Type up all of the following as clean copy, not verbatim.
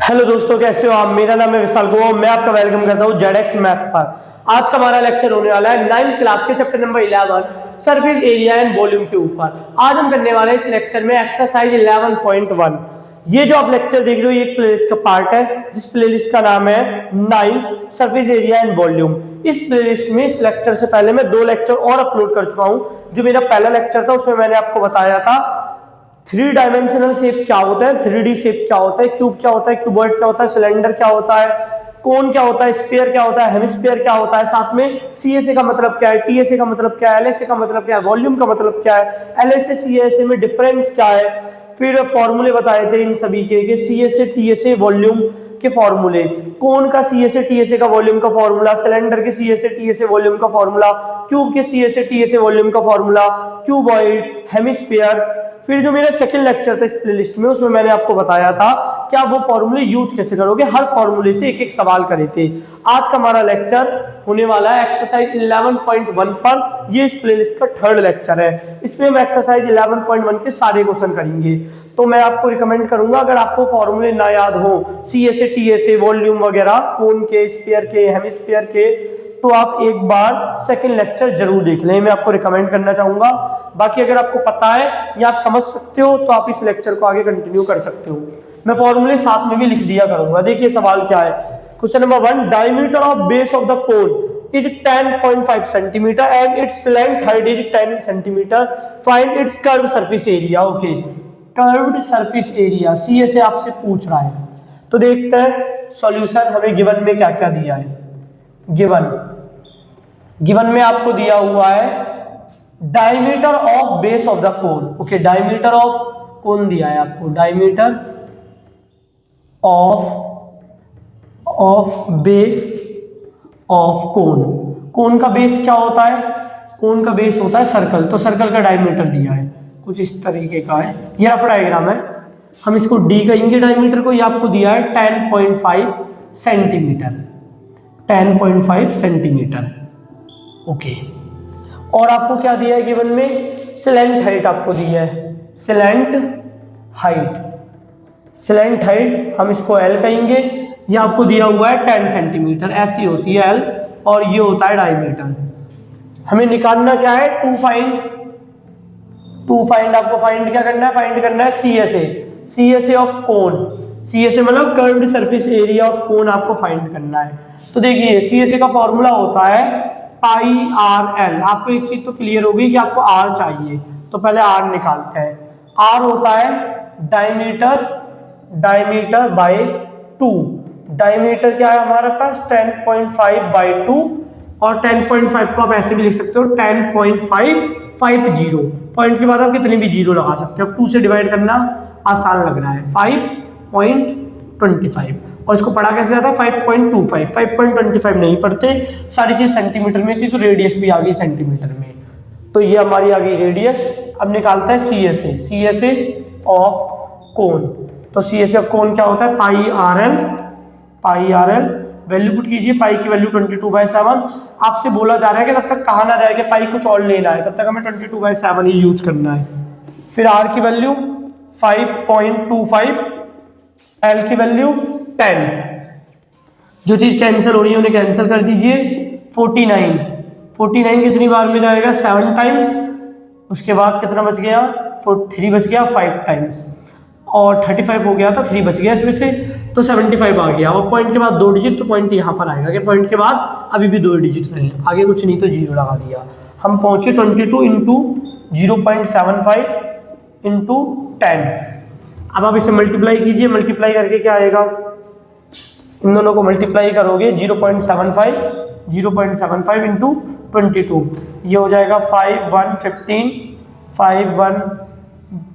Hello दोस्तों, कैसे हो आप। मेरा नाम है विशाल गो, मैं आपका वेलकम करता हूँ जेडेक्स मैथ पर। आज का हमारा लेक्चर होने वाला है 9th क्लास के chapter number 11 surface area and volume के ऊपर। आज हम करने वाले हैं इस लेक्चर में एक्सरसाइज 11.1। ये जो आप लेक्चर देख रहे हो ये प्लेलिस्ट का पार्ट है, जिस प्लेलिस्ट का नाम है 9th surface area and volume. इस प्लेलिस्ट में इस लेक्चर से पहले मैं 2 लेक्चर और अपलोड कर चुका हूँ। जो मेरा पहला लेक्चर था उसमें मैंने आपको बताया था 3 डायमेंशनल शेप क्या होता है, 3D शेप क्या होता है, क्यूब क्या होता है, क्यूबॉइड क्या होता है, सिलेंडर क्या होता है, कोन क्या होता है, स्फीयर क्या होता है, हेमिस्फीयर क्या होता है, साथ में सीएसए का मतलब क्या है, टीएसए का मतलब क्या है, एलएसए का मतलब क्या है, वॉल्यूम का मतलब क्या है, एलएसए सीएसए में डिफरेंस क्या है। फिर फॉर्मूले बताए थे इन सभी के सीएसए टीएसए वॉल्यूम के फॉर्मूले, कोन का सीएसए टीएसए का वॉल्यूम का फॉर्मूला, सिलेंडर के सीएसए टीएसए वॉल्यूम का फॉर्मूला, क्यूब के सीएसए टीएसए वॉल्यूम का फॉर्मूला, क्यूबॉइड, हेमिस्फीयर। फिर जो मेरा सेकंड लेक्चर था इस प्लेलिस्ट में उसमें मैंने आपको बताया था कि आप वो फॉर्मूले यूज कैसे करोगे, हर फॉर्मूले से एक एक सवाल करे थे। आज का हमारा लेक्चर होने वाला है एक्सरसाइज 11.1 पर। ये इस प्लेलिस्ट का थर्ड लेक्चर है। इसमें हम एक्सरसाइज 11.1 के सारे क्वेश्चन करेंगे। तो मैं आपको रिकमेंड करूंगा, अगर आपको फॉर्मूले ना याद हो सीएसए टीएसए वॉल्यूम वगैरह, कोन के, स्फीयर के, हेमिस्फीयर के, तो आप एक बार सेकंड लेक्चर जरूर देख लें, मैं आपको रिकमेंड करना चाहूंगा। बाकी अगर आपको पता है या आप समझ सकते हो तो आप इस लेक्चर को आगे कंटिन्यू कर सकते हो। मैं फॉर्मूले साथ में भी लिख दिया करूंगा। देखिए सवाल क्या है। Question number 1, diameter of base of the cone is 10.5 centimetre and its length height is 10 centimetre, find its curve surface area. Okay, curved surface area CSA आपसे पूछ रहा है, तो देखते हैं सॉल्यूशन हमें गिवन में क्या क्या दिया है। गिवन में आपको दिया हुआ है diameter of base of the cone. Okay, diameter of cone दिया है आपको, diameter of base of cone. Cone का बेस क्या होता है? कोन का बेस होता है सर्कल, तो सर्कल का डायमीटर दिया है कुछ इस तरीके का है। ये रफ डायग्राम है, हम इसको डी कहेंगे डायमीटर को। ये आपको दिया है 10.5 सेंटीमीटर, 10.5 सेंटीमीटर। ओके, और आपको क्या दिया है गिवन में? स्लैंट हाइट आपको दी है, स्लैंट हाइट हम इसको एल कहेंगे। ये आपको दिया हुआ है 10 सेंटीमीटर, ऐसी होती है एल, और ये होता है डायमीटर। हमें निकालना क्या है? टू फाइंड आपको फाइंड क्या करना है? फाइंड करना है सीएसए ऑफ कोन। सीएसए मतलब कर्व्ड सरफेस एरिया ऑफ कोन आपको फाइंड करना है। तो देखिए सीएसए का फॉर्मूला होता है पाई आर एल। आपको एक चीज तो क्लियर होगी कि आपको आर चाहिए, तो पहले आर निकालते हैं। आर होता है डायमीटर बाय 2। डायमीटर क्या है हमारे पास? 10.5 बाय 2, और 10.5 को आप ऐसे भी लिख सकते हो 10.550। पॉइंट के बाद आप कितने भी जीरो लगा सकते हो। 2 से डिवाइड करना आसान लग रहा है, 5.25। और इसको पढ़ा कैसे जाता है? 5.25। 5.25 नहीं पढ़ते, सारी चीज सेंटीमीटर में थी तो रेडियस भी आ गई सेंटीमीटर में। तो ये हमारी आ गई रेडियस। अब निकालता है सीएसए ऑफ कोन। तो सीएसए ऑफ कोन क्या होता है? Pi R L. Value put कीजिए, पाई की वैल्यू 22/7। आपसे बोला जा रहा है कि तब तक कहा ना जाए कि पाई कुछ और लेना है, तब तक हमें 22/7 ही यूज करना है। फिर आर की वैल्यू 5.25, एल की वैल्यू 10। जो चीज कैंसिल हो रही है उन्हें कैंसिल कर दीजिए। 49 कितनी बार में जाएगा? 7 टाइम्स। उसके बाद कितना बच गया? 3 बच गया 5 टाइम्स, और 35 हो गया था, 3 बच गया इसमें से, तो 75 आ गया। और पॉइंट के बाद 2 डिजिट, तो पॉइंट यहाँ पर आएगा कि पॉइंट के बाद अभी भी 2 डिजिट में है, आगे कुछ नहीं तो जीरो लगा दिया। हम पहुंचे 22 इंटू 0.75 इंटू 10। अब आप इसे मल्टीप्लाई कीजिए, मल्टीप्लाई करके क्या आएगा? इन दोनों को मल्टीप्लाई करोगे 0.75 इंटू 22, ये हो जाएगा 5115,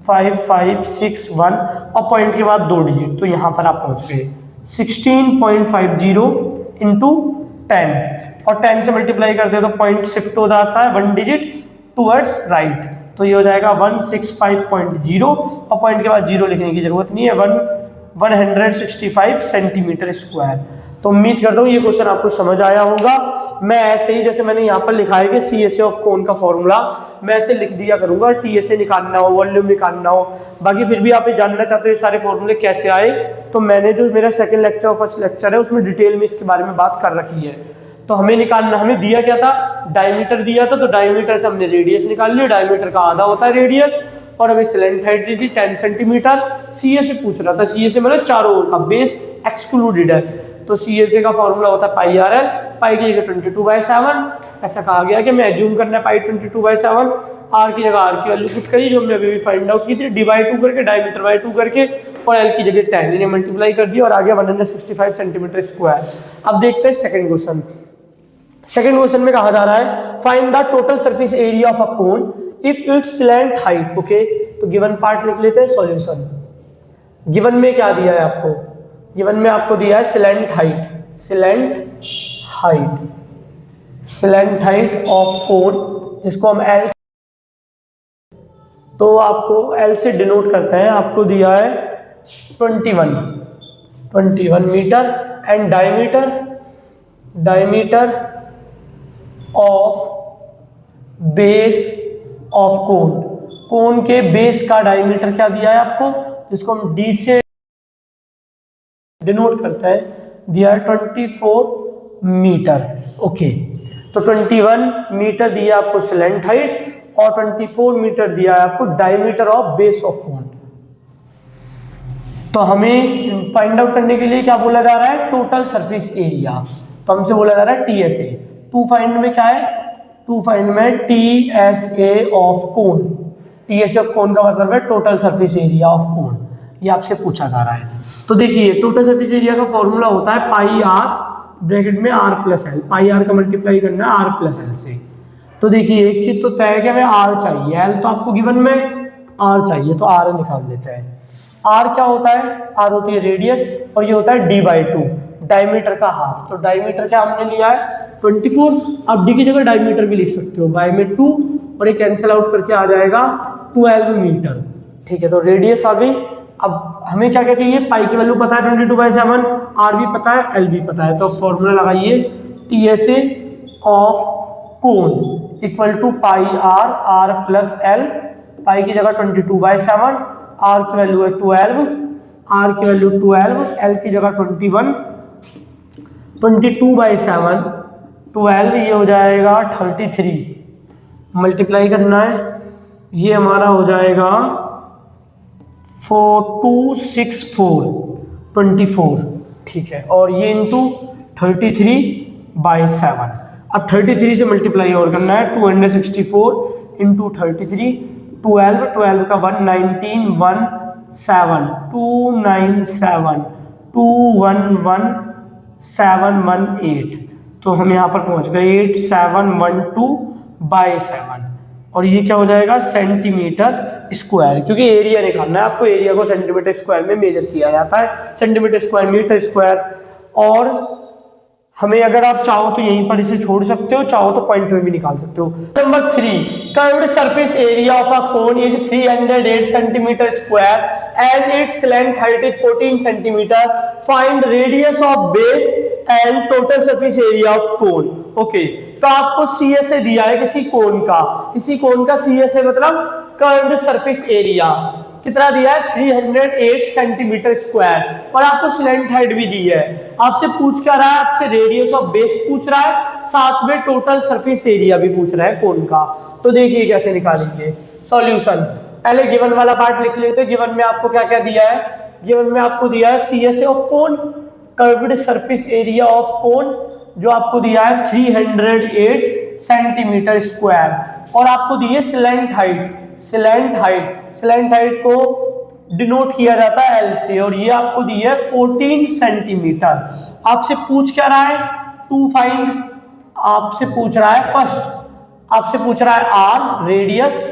5561, और पॉइंट के बाद 2 डिजिट, तो यहाँ पर आप पहुँच गए 16.50 इंटू 10, और 10 से मल्टीप्लाई करते हैं तो पॉइंट शिफ्ट हो जाता है 1 डिजिट टूवर्ड्स राइट, तो ये हो जाएगा 165.0, और पॉइंट के बाद 0 लिखने की जरूरत नहीं है, 165 सेंटीमीटर स्क्वायर। तो उम्मीद करता हूँ ये क्वेश्चन आपको समझ आया होगा। मैं ऐसे ही जैसे मैंने यहाँ पर लिखा है कि सीएसए ऑफ कोन का फॉर्मूला मैं ऐसे लिख दिया करूंगा, टीएसए निकालना हो, वॉल्यूम निकालना हो। बाकी फिर भी आप ये जानना चाहते हो ये सारे फॉर्मूले कैसे आए, तो मैंने जो मेरा सेकंड लेक्चर और फर्स्ट लेक्चर है उसमें डिटेल में इसके बारे में बात कर रखी है। तो हमें निकालना, हमें दिया क्या था, डायमीटर दिया था, तो डायमीटर से हमने रेडियस निकाल लिया, डायमीटर का आधा होता है रेडियस, और हमें स्लेंथ हाइट दी थी 10 सेंटीमीटर। सीए से पूछ रहा था, सीए से मतलब चारों ओर का, बेस एक्सक्लूडेड है, तो सीएसए का फॉर्मूला होता है पाई आर एल, पाई की जगह 22/7, ऐसा कहा गया कि मैं एज्यूम करना है पाई 22/7, आर की जगह आर की वैल्यू पुट करी जो हमने अभी भी फाइंड आउट की थी, /2 करके, डायमीटर बाई 2 करके, और एल की जगह 10 इन्हें मल्टीप्लाई कर दिया और आ गया 165 सेंटीमीटर स्क्वायर। अब देखते हैं सेकंड क्वेश्चन। सेकंड क्वेश्चन में कहा जा रहा है find the total surface area of a cone if it's slant height. Okay, तो गिवन पार्ट लिख लेते हैं, सॉल्यूशन। गिवन में क्या दिया है आपको, गिवन में आपको दिया है slant height, slant height, slant height of cone, जिसको हम एल, तो आपको एल से डिनोट करते हैं, आपको दिया है 21 metre, and diameter of base of cone, cone के बेस का डायमीटर क्या दिया है आपको, जिसको हम डी से डिनोट करते हैं, दिया है 24 मीटर। ओके, तो 21 मीटर दिया आपको स्लैंट हाइट और 24 मीटर दिया है आपको डायमीटर ऑफ बेस ऑफ कोन। तो हमें फाइंड आउट करने के लिए क्या बोला जा रहा है, टोटल सरफेस एरिया, तो हमसे बोला जा रहा है टीएसए। टू फाइंड में क्या है, टू फाइंड में TSA of cone, TSA of cone का मतलब है total surface area of cone, ये आपसे पूछा जा रहा है। तो देखिए टोटल सरफेस एरिया का फॉर्मूला होता है पाई आर ब्रैकेट में R plus L, pi R का मल्टीप्लाई करना है आर प्लस एल से। तो देखिए एक चीज तो तय है कि हमें आर चाहिए, एल तो आपको गिवन में आर चाहिए, तो आर निकाल लेते हैं। आर क्या होता है, आर होती है रेडियस, और ये होता है d/2, डायमीटर का हाफ, तो डायमीटर क्या हमने लिया है 24, अब डी की जगह डायमीटर भी लिख सकते हो, बाय में 2, और ये कैंसिल आउट करके आ जाएगा 12 मीटर। ठीक है, तो रेडियस आ गई। अब हमें क्या क्या चाहिए, पाई की वैल्यू पता है 22/7, आर भी पता है, एल भी पता है, तो फॉर्मूला लगाइए TSA of cone equal to pi r, r plus L, pi की जगह 22/7, आर की वैल्यू है 12, आर की वैल्यू 12, एल की जगह 21, 22/7, 12, ये हो जाएगा 33, मल्टीप्लाई करना है, ये हमारा हो जाएगा 4264, 24, ठीक है, और ये इंटू 33/7। अब 33 से मल्टीप्लाई और करना है, 264 इंटू 33, 12 का 119, 17, 297, 211,718, तो हम यहाँ पर पहुँच गए 8712/7, और ये क्या हो जाएगा सेंटीमीटर स्क्वायर, क्योंकि एरिया निकालना है आपको, एरिया को सेंटीमीटर स्क्वायर में मेजर किया जाता है, सेंटीमीटर स्क्वायर, मीटर स्क्वायर। और हमें अगर आप चाहो तो यहीं पर इसे छोड़ सकते हो, चाहो तो पॉइंट में भी निकाल सकते हो। Number 3, curved surface area of a cone is 308 centimetre square and its length height is 14 centimetre, find radius of base and total surface area of cone. Okay, तो आपको सीएसए दिया है किसी कोन का सीएसए मतलब कर्व्ड सरफेस एरिया कितना दिया है 308 सेंटीमीटर स्क्वायर, और आपको स्लेंट हाइट भी दी है। आपसे पूछ क्या रहा है, आपसे रेडियस ऑफ बेस पूछ रहा है, साथ में टोटल सरफेस एरिया भी पूछ रहा है कोन का। तो देखिए कैसे निकालेंगे सॉल्यूशन। पहले गिवन वाला पार्ट लिख लेते हैं। गिवन में आपको क्या क्या दिया है, गिवन में आपको दिया है CSA of cone, curved surface area of कोन, जो आपको दिया है 308 सेंटीमीटर स्क्वायर, और आपको दी है स्लेंट हाइट। स्लेंट हाइट को डिनोट किया जाता है एल से, और ये आपको दी है 14 सेंटीमीटर। आपसे पूछ क्या रहा है, टू फाइंड, आपसे पूछ रहा है फर्स्ट, आपसे पूछ रहा है आर रेडियस,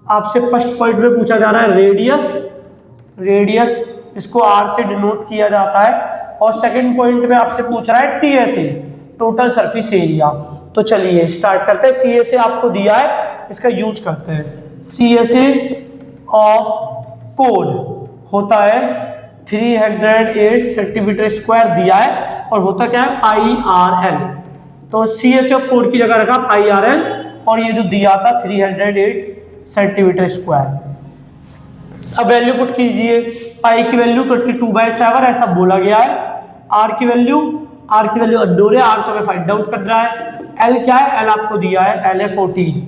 आपसे फर्स्ट पॉइंट में पूछा जा रहा है रेडियस, इसको आर से डिनोट किया जाता है, और सेकंड पॉइंट में आपसे पूछ रहा है टीएसए टोटल सरफेस एरिया। तो चलिए स्टार्ट करते हैं। सीएसए आपको दिया है, इसका यूज करते हैं। सीएसए ऑफ कोन होता है 308 सेंटीमीटर स्क्वायर दिया है, और होता क्या है पाई आर एल। तो सीएसए ऑफ कोन की जगह रखा पाई आर एल, और ये जो दिया था 308 सेंटीमीटर स्क्वायर। अब वैल्यू पुट कीजिए, पाई की वैल्यू 22/7 ऐसा बोला गया है। आर की वैल्यू अननोन है, आर तो हमें फाइंड आउट करना है। एल क्या है, एल आपको दिया है, एल है 14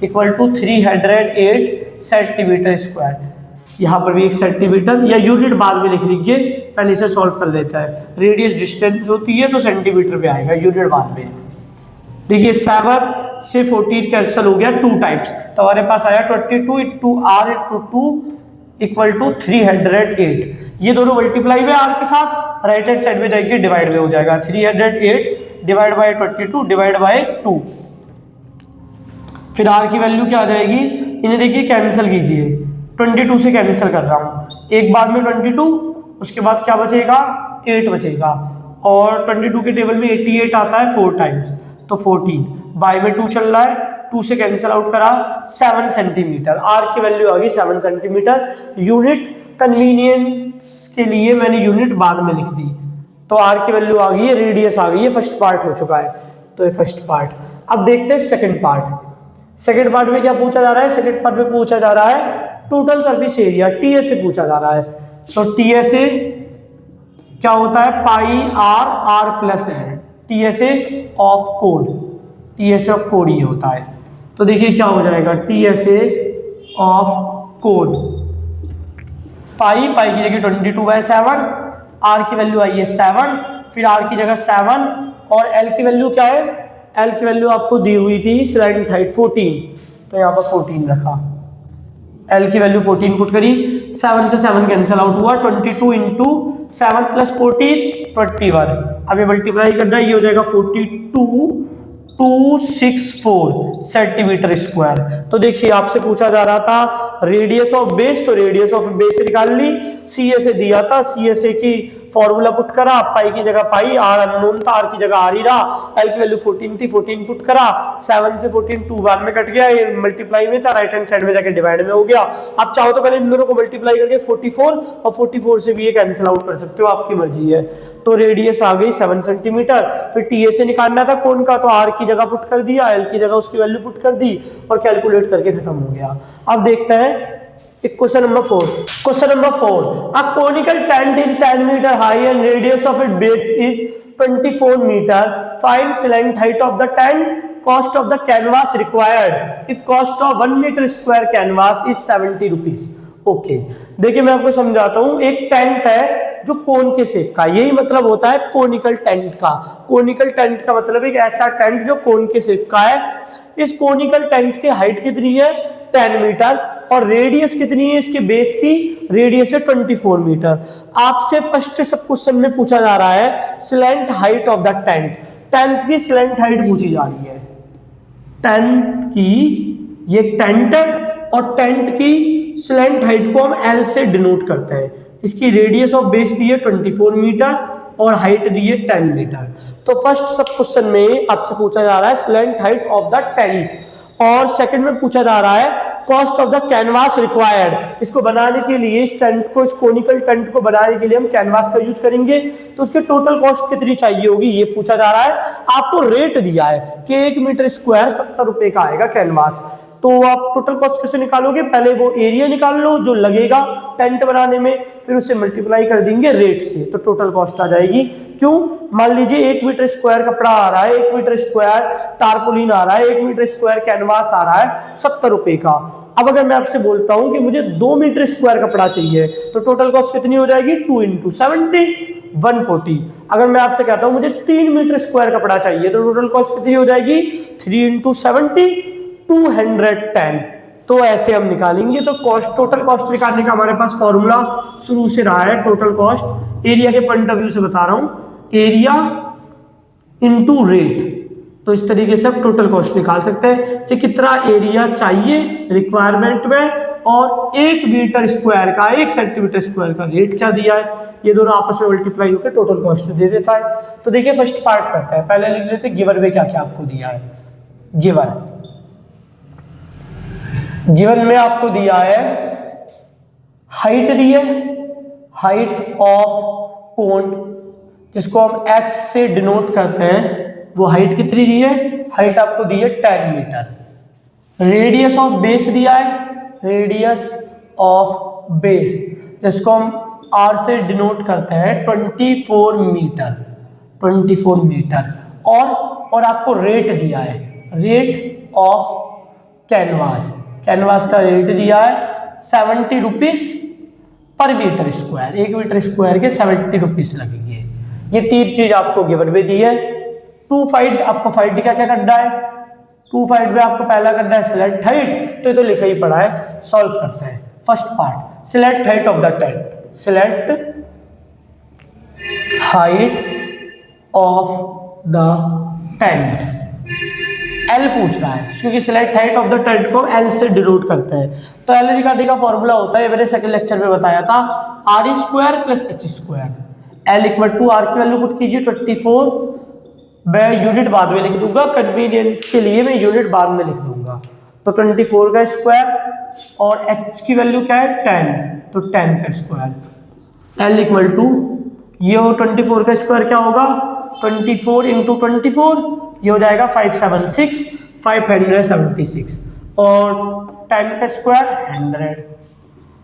इक्वल टू 308 सेंटीमीटर स्क्वायर। यहाँ पर भी 1 सेंटीमीटर या यूनिट बाद में लिख लीजिए, पहले इसे सॉल्व कर लेता है। रेडियस डिस्टेंस होती है तो सेंटीमीटर में आएगा, यूनिट बाद में। देखिए 7 से 14 कैंसिल हो गया 2 टाइम्स, तो हमारे पास आया 22 into R into 2 equal to 308। ये दोनों मल्टीप्लाई में आर के साथ, राइट हैंड साइड में जाएंगे डिवाइड में हो जाएगा 308 डिवाइड बाई 22 डिवाइड बाई 2। फिर आर की वैल्यू क्या आ जाएगी, इन्हें देखिए कैंसिल कीजिए, 22 से कैंसिल कर रहा हूँ, एक बार में 22, उसके बाद क्या बचेगा 8 बचेगा, और 22 के टेबल में 88 आता है 4 टाइम्स, तो 14 बाय में 2 चल रहा है, 2 से कैंसिल आउट करा 7 सेंटीमीटर। आर की वैल्यू आ गई 7 सेंटीमीटर। यूनिट कन्वीनियंस के लिए मैंने यूनिट बाद में लिख दी, तो आर की वैल्यू आ गई है, रेडियस आ गई है, फर्स्ट पार्ट हो चुका है, तो ये फर्स्ट पार्ट। अब देखते हैं सेकंड पार्ट। सेकंड पार्ट में क्या पूछा जा रहा है, सेकंड पार्ट में पूछा जा रहा है टोटल सरफेस एरिया, टीएस से पूछा जा रहा है। तो टीएसए क्या होता है, pi r r plus l, TSA of code, TSA of code ये होता है। तो देखिए क्या हो जाएगा, टीएसए ऑफ कोड पाई की जगह 22/7, आर की वैल्यू आई है 7, फिर आर की जगह 7, और एल की वैल्यू क्या है, एल की वैल्यू आपको दी हुई थी स्लाइडिंग हाइट 14, तो यहाँ पर 14 रखा, एल की वैल्यू 14 पुट करी, 7 से 7 कैंसिल आउट हुआ, 22 इंटू 7 प्लस 14 21। अब ये मल्टीप्लाई करना है, ये हो जाएगा 42264 सेंटीमीटर स्क्वायर। तो देखिए आपसे पूछा जा रहा था रेडियस ऑफ बेस, तो रेडियस ऑफ बेस निकाल ली, सी ए से दिया था, सी ए से की फॉर्मूला पुट करा, पाई की जगह पाई, आर अननोन था, आर की जगह आर ही रहा, एल की वैल्यू 14 थी, 14 पुट करा, 7 से 14 2 बार में कट गया, ये मल्टीप्लाई में था, राइट हैंड साइड में जाके डिवाइड में हो गया। आप चाहो तो पहले इन दोनों को मल्टीप्लाई करके 44 और 44 से भी ये कैंसिल आउट कर सकते हो, आपकी मर्जी है। तो रेडियस आ गई 7 सेंटीमीटर। फिर टीए से निकालना था कोण का, तो आर की जगह पुट कर दिया, एल की जगह उसकी वैल्यू पुट कर दी और कैलकुलेट करके खत्म हो गया। अब देखते हैं question number 4। Question number 4, a conical tent is 10 meter high and radius of its base is 24 meter. Find slant height of the tent, cost of the canvas required if cost of 1 meter square canvas is 70 rupees. Okay, देखिए मैं आपको समझाता हूँ। एक tent है जो कोन के shape का, यही मतलब होता है कोनिकल टेंट का। कोनिकल टेंट का मतलब एक ऐसा टेंट जो कोन के शेप का है। इस कोनिकल टेंट की हाइट कितनी है 10 मीटर और रेडियस कितनी है इसके बेस की, रेडियस है 24 मीटर। आपसे फर्स्ट सब क्वेश्चन में पूछा जा रहा है slant height of the tent, tent की स्लैंट हाइट पूछी जा रही है। टेंट की, ये टेंट है और टेंट की स्लैंट हाइट को हम एल से डिनोट करते हैं। इसकी रेडियस ऑफ बेस दी है 24 मीटर और हाइट दी है 10 मीटर। तो फर्स्ट सब क्वेश्चन में आपसे पूछा जा रहा है slant height of the tent और सेकंड में पूछा जा रहा है cost of the canvas required. इसको बनाने के लिए, इस टेंट को, इस कोनिकल टेंट को बनाने के लिए हम कैनवास का यूज करेंगे, तो उसके टोटल कॉस्ट कितनी चाहिए होगी ये पूछा जा रहा है। आपको रेट दिया है कि 1 मीटर स्क्वायर 70 रुपए का आएगा कैनवास। तो आप टोटल कॉस्ट कैसे निकालोगे, पहले वो एरिया निकाल लो जो लगेगा टेंट बनाने में, फिर उसे मल्टीप्लाई कर देंगे रेट से, तो टोटल कॉस्ट आ जाएगी। क्यों, मान लीजिए 1 मीटर स्क्वायर कपड़ा आ रहा है, 1 मीटर स्क्वायर टारपोलिन आ रहा है, 1 मीटर स्क्वायर कैनवास आ रहा है 70 रुपए का। अब अगर मैं आपसे बोलता हूं कि मुझे 2 मीटर स्क्वायर कपड़ा चाहिए, तो टोटल कॉस्ट कितनी हो जाएगी 2 × 70 140। अगर मैं आपसे कहता हूं मुझे 3 मीटर स्क्वायर कपड़ा चाहिए, तो टोटल कॉस्ट कितनी हो जाएगी 3 × 70 210। तो ऐसे हम निकालेंगे। तो कॉस्ट, टोटल कॉस्ट निकालने का हमारे पास फॉर्मूला शुरू से रहा है टोटल कॉस्ट। एरिया के पॉइंट ऑफ व्यू से बता रहा हूं, एरिया इनटू रेट। तो इस तरीके से आप टोटल कॉस्ट निकाल सकते हैं कि कितना एरिया चाहिए रिक्वायरमेंट में और 1 मीटर स्क्वायर का, 1 सेंटीमीटर स्क्वायर का रेट क्या दिया है, ये दोनों आपस में मल्टीप्लाई होकर टोटल कॉस्ट दे देता है। तो देखिए फर्स्ट पार्ट करते हैं, पहले लिख लेते हैं गिवन में क्या क्या आपको दिया है। गिवन में आपको दिया है हाइट दी है, हाइट ऑफ कोन जिसको हम h से डिनोट करते हैं, वो हाइट कितनी दी है, हाइट आपको दी है 10 मीटर। रेडियस ऑफ बेस दिया है, रेडियस ऑफ बेस जिसको हम आर से डिनोट करते हैं 24 मीटर, 24 मीटर। और आपको रेट दिया है, रेट ऑफ कैनवास, कैनवास का रेट दिया है 70 rupees per metre square, 1 metre square के 70 रुपीज लगेंगे। ये 3 चीज आपको गिवन में दी है। 2 फाइंड, आपको फाइंड क्या क्या करना है, 2 फाइंड में आपको पहला करना है सिलेक्ट हाइट, तो ये तो लिखा ही पड़ा है, सॉल्व करते हैं। First part select height of the tent, select height of the tent, L पूछ रहा है क्योंकि select height of the tent को एल से डिनोट करते हैं। तो एल निकालने का फॉर्मूला होता है, मैंने सेकंड लेक्चर में बताया था, R square plus H square. L equal to R की वैल्यू पुट कीजिए 24, मैं यूनिट बाद में लिख दूंगा, कन्वीनियंस के लिए मैं यूनिट बाद में लिख दूंगा। तो 24 का स्क्वायर और एच की वैल्यू क्या है 10, तो 10 का स्क्वायर। एल इक्वल टू ये 24 का स्क्वायर क्या होगा 24 इंटू 24, ये हो जाएगा 576, 576 और 10 का स्क्वायर 100।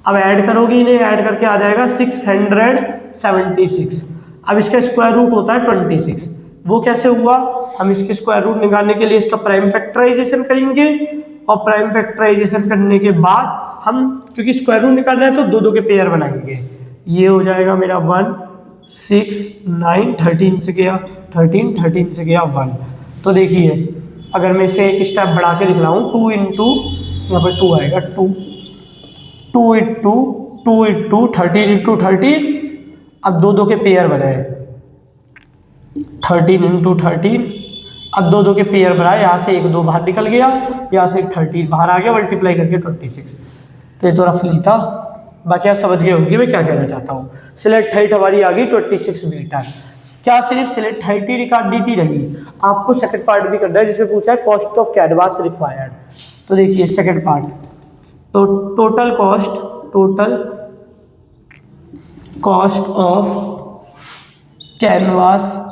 अब ऐड करोगे इन्हें, ऐड करके आ जाएगा 676। अब इसका स्क्वायर रूट होता है 26, वो कैसे हुआ, हम इसके स्क्वायर रूट निकालने के लिए इसका प्राइम फैक्टराइजेशन करेंगे और प्राइम फैक्टराइजेशन करने के बाद हम, क्योंकि स्क्वायर रूट निकालना है तो दो दो के पेयर बनाएंगे। ये हो जाएगा मेरा 1 6 9 13 से गया 13, 13 से गया 1। तो देखिए अगर मैं इसे एक स्टेप बढ़ा के लिख रहा हूँ 2 इंटू, यहाँ पर 2 आएगा, 2 इंटू 13 इंटू 13, अब दो दो के पेयर बनाए 13 इंटू 13, अब दो दो के पेयर बनाए, यहाँ से 1 2 बाहर निकल गया, यहाँ से 13 बाहर आ गया, मल्टीप्लाई करके 26। तो ये तो रफली था, बाकी आप समझ गए होंगे मैं क्या कहना चाहता हूँ। सिलेक्ट हाइट हमारी आ गई 26 मीटर। क्या सिर्फ सिलेक्ट हाइट ही निकालनी थी, नहीं, आपको सेकंड पार्ट भी करना है जिसमें पूछा है कॉस्ट ऑफ कैनवास रिक्वायर्ड। तो देखिए सेकंड पार्ट, तो total cost of canvas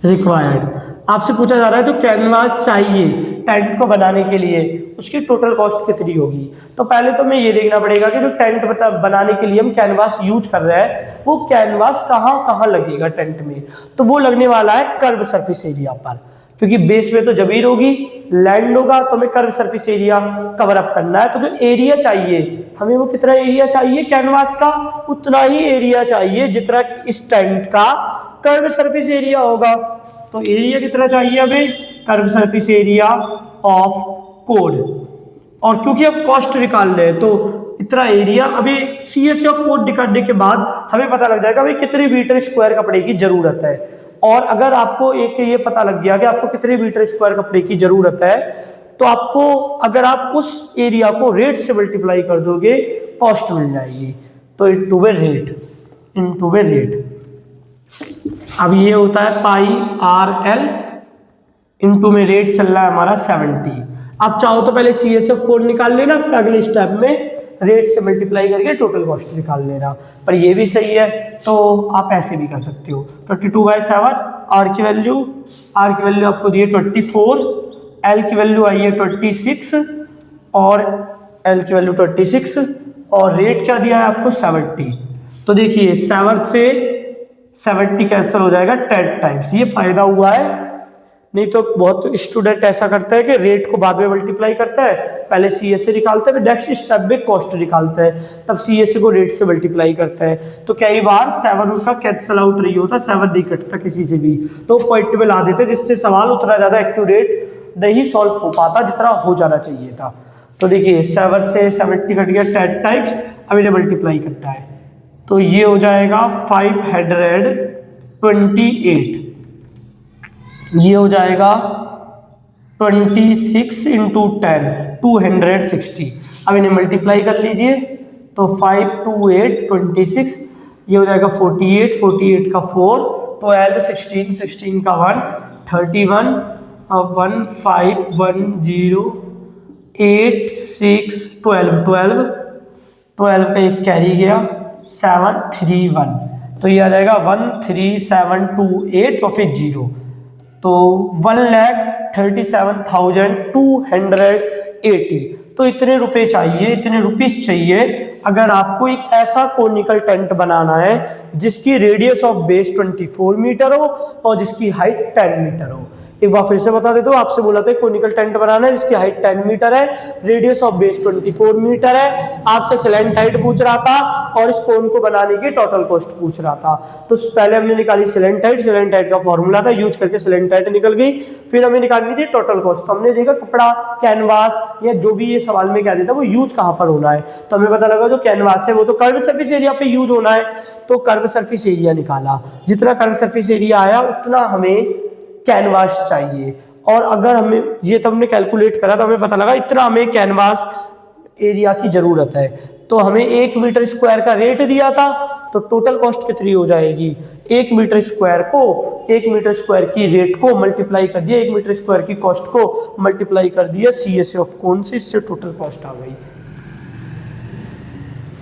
required. आपसे पूछा जा रहा है तो कैनवास चाहिए टेंट को बनाने के लिए, उसकी टोटल कॉस्ट कितनी होगी। तो पहले तो मैं ये देखना पड़ेगा कि जो टेंट बनाने के लिए हम कैनवास यूज कर रहे हैं वो कैनवास कहाँ कहाँ लगेगा टेंट में। तो वो लगने वाला है कर्व सरफेस एरिया पर, क्योंकि बेस में तो जमीन होगी, लैंड होगा, तो हमें curve surface area cover up करना है। तो जो एरिया चाहिए हमें, वो कितना एरिया चाहिए कैनवास का, उतना ही एरिया चाहिए जितना इस टेंट का कर्व सरफेस एरिया होगा। तो एरिया कितना चाहिए हमें, curve surface area of code. और क्योंकि अब कॉस्ट निकाल रहे हैं तो इतना एरिया, अभी सीएससी ऑफ कोड निकालने के बाद हमें पता लग जाएगा भाई कितने मीटर स्क्वायर कपड़े की जरूरत है। और अगर आपको एक ये पता लग गया कि आपको कितने मीटर स्क्वायर कपड़े की जरूरत है, तो आपको अगर आप उस एरिया को रेट से मल्टीप्लाई कर दोगे कॉस्ट मिल जाएगी। तो इनटू वे रेट, अब ये होता है पाई आर एल, इनटू में रेट चल रहा है हमारा 70। आप चाहो तो पहले सीएसएफ कोड निकाल लेना, फिर अगले स्टेप में रेट से मल्टीप्लाई करके टोटल कॉस्ट निकाल लेना, पर ये भी सही है। तो आप ऐसे भी कर सकते हो 22/7, आर की वैल्यू आपको दी है 24, एल की वैल्यू आई है 26 और एल की वैल्यू 26 और रेट क्या दिया है आपको 70। तो देखिए 7 से 70 कैंसिल हो जाएगा 10 टाइम्स, ये फायदा हुआ है। नहीं तो बहुत स्टूडेंट ऐसा करता है कि रेट को बाद में मल्टीप्लाई करता है, पहले सीएससी निकालता है, नेक्स्ट स्टेप में कॉस्ट निकालता है, तब सीएससी को रेट से मल्टीप्लाई करता है। तो कई बार 7 उनका कैंसिल आउट नहीं होता, 7 नहीं कटता किसी से भी, तो पॉइंट में ला देते, जिससे सवाल उतना ज़्यादा एक्यूरेट नहीं सॉल्व हो पाता जितना हो जाना चाहिए था। तो देखिए 7 से 70 कट गया 10 टाइम्स, अब इन्हें मल्टीप्लाई करता है, तो ये हो जाएगा 528, ये हो जाएगा 26 इंटू 10 260। अब इन्हें मल्टीप्लाई कर लीजिए, तो 5 2 8 26, ये हो जाएगा 48 48 का 4 12 16 16 का 1 31 1 5 1 0 8 6 12 12 12 का एक कैरी गया 7 3 1, तो ये आ जाएगा 13728 और फिर 0, तो 1,30,000 37,280। तो इतने रुपए चाहिए, इतने रुपीस चाहिए अगर आपको एक ऐसा कोनिकल टेंट बनाना है जिसकी रेडियस ऑफ बेस 24 मीटर हो और जिसकी हाइट 10 मीटर हो। एक बार फिर से बता देता हूँ, आपसे बोला था कोनिकल टेंट बनाना है जिसकी हाइट 10 मीटर है, रेडियस ऑफ बेस 24 मीटर है, आपसे सिलेंट हाइट पूछ रहा था और इस कोन को बनाने की टोटल कॉस्ट पूछ रहा था। तो पहले हमने निकाली सिलेंट हाइट का फॉर्मूला था, यूज करके सिलेंट हाइट निकल गई। फिर हमें निकालनी थी टोटल कॉस्ट। तो हमने देखा कपड़ा, कैनवास या जो भी ये सवाल में क्या देता है वो यूज कहाँ पर होना है, तो हमें पता लगा जो कैनवास है वो तो कर्व सरफेस एरिया पे यूज होना है, तो कर्व सरफेस एरिया निकाला। जितना कर्व सरफेस एरिया आया उतना हमें कैनवास चाहिए, और अगर हमें ये तो हमने कैलकुलेट करा तो हमें पता लगा इतना हमें कैनवास एरिया की जरूरत है। तो हमें 1 मीटर स्क्वायर का रेट दिया था, तो टोटल कॉस्ट कितनी हो जाएगी, 1 मीटर स्क्वायर को 1 मीटर स्क्वायर की रेट को मल्टीप्लाई कर दिया 1 मीटर स्क्वायर की कॉस्ट को मल्टीप्लाई कर दिया CSA ऑफ कोन से, इससे टोटल कॉस्ट आ गई।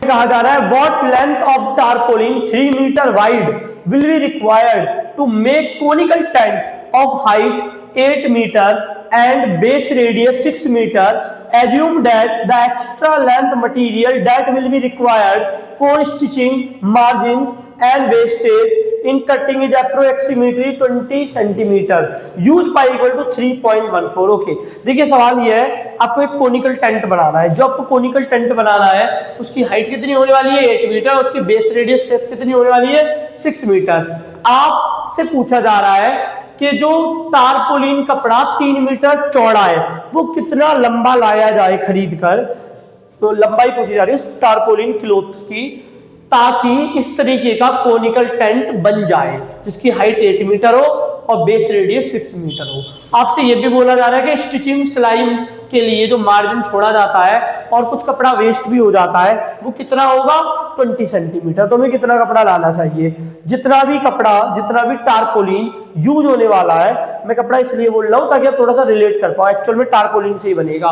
कहा जा रहा है what length of tarpaulin 3 metre wide will be required to make conical tent of height 8 meter and base radius 6 meter. Assume that the extra length material that will be required for stitching, margins and wastage in cutting is approximately 20 centimeter. Use pi equal to 3.14. Okay, देखिए सवाल ये है, आपको एक conical tent बनाना है। जो आपको conical tent बनाना है उसकी हाइट कितनी होने वाली है 8 मीटर, उसकी बेस रेडियस कितनी होने वाली है 6 मीटर। आपसे पूछा जा रहा है कि जो टारपोलिन कपड़ा 3 मीटर चौड़ा है वो कितना लंबा लाया जाए खरीद कर, तो लंबाई पूछी जा रही है टारपोलिन क्लोथ्स की, ताकि इस तरीके का कोनिकल टेंट बन जाए जिसकी हाइट 8 मीटर हो और बेस रेडियस 6 मीटर हो। आपसे यह भी बोला जा रहा है कि स्टिचिंग सिलाई के लिए जो मार्जिन छोड़ा जाता है और कुछ कपड़ा वेस्ट भी हो जाता है वो कितना होगा 20 सेंटीमीटर। तो हमें कितना कपड़ा लाना चाहिए, जितना भी कपड़ा, जितना भी टारपोलिन यूज होने वाला है, मैं कपड़ा इसलिए बोल रहा हूं ताकि आप थोड़ा सा रिलेट कर पाओ, एक्चुअल में टारपोलिन से ही बनेगा।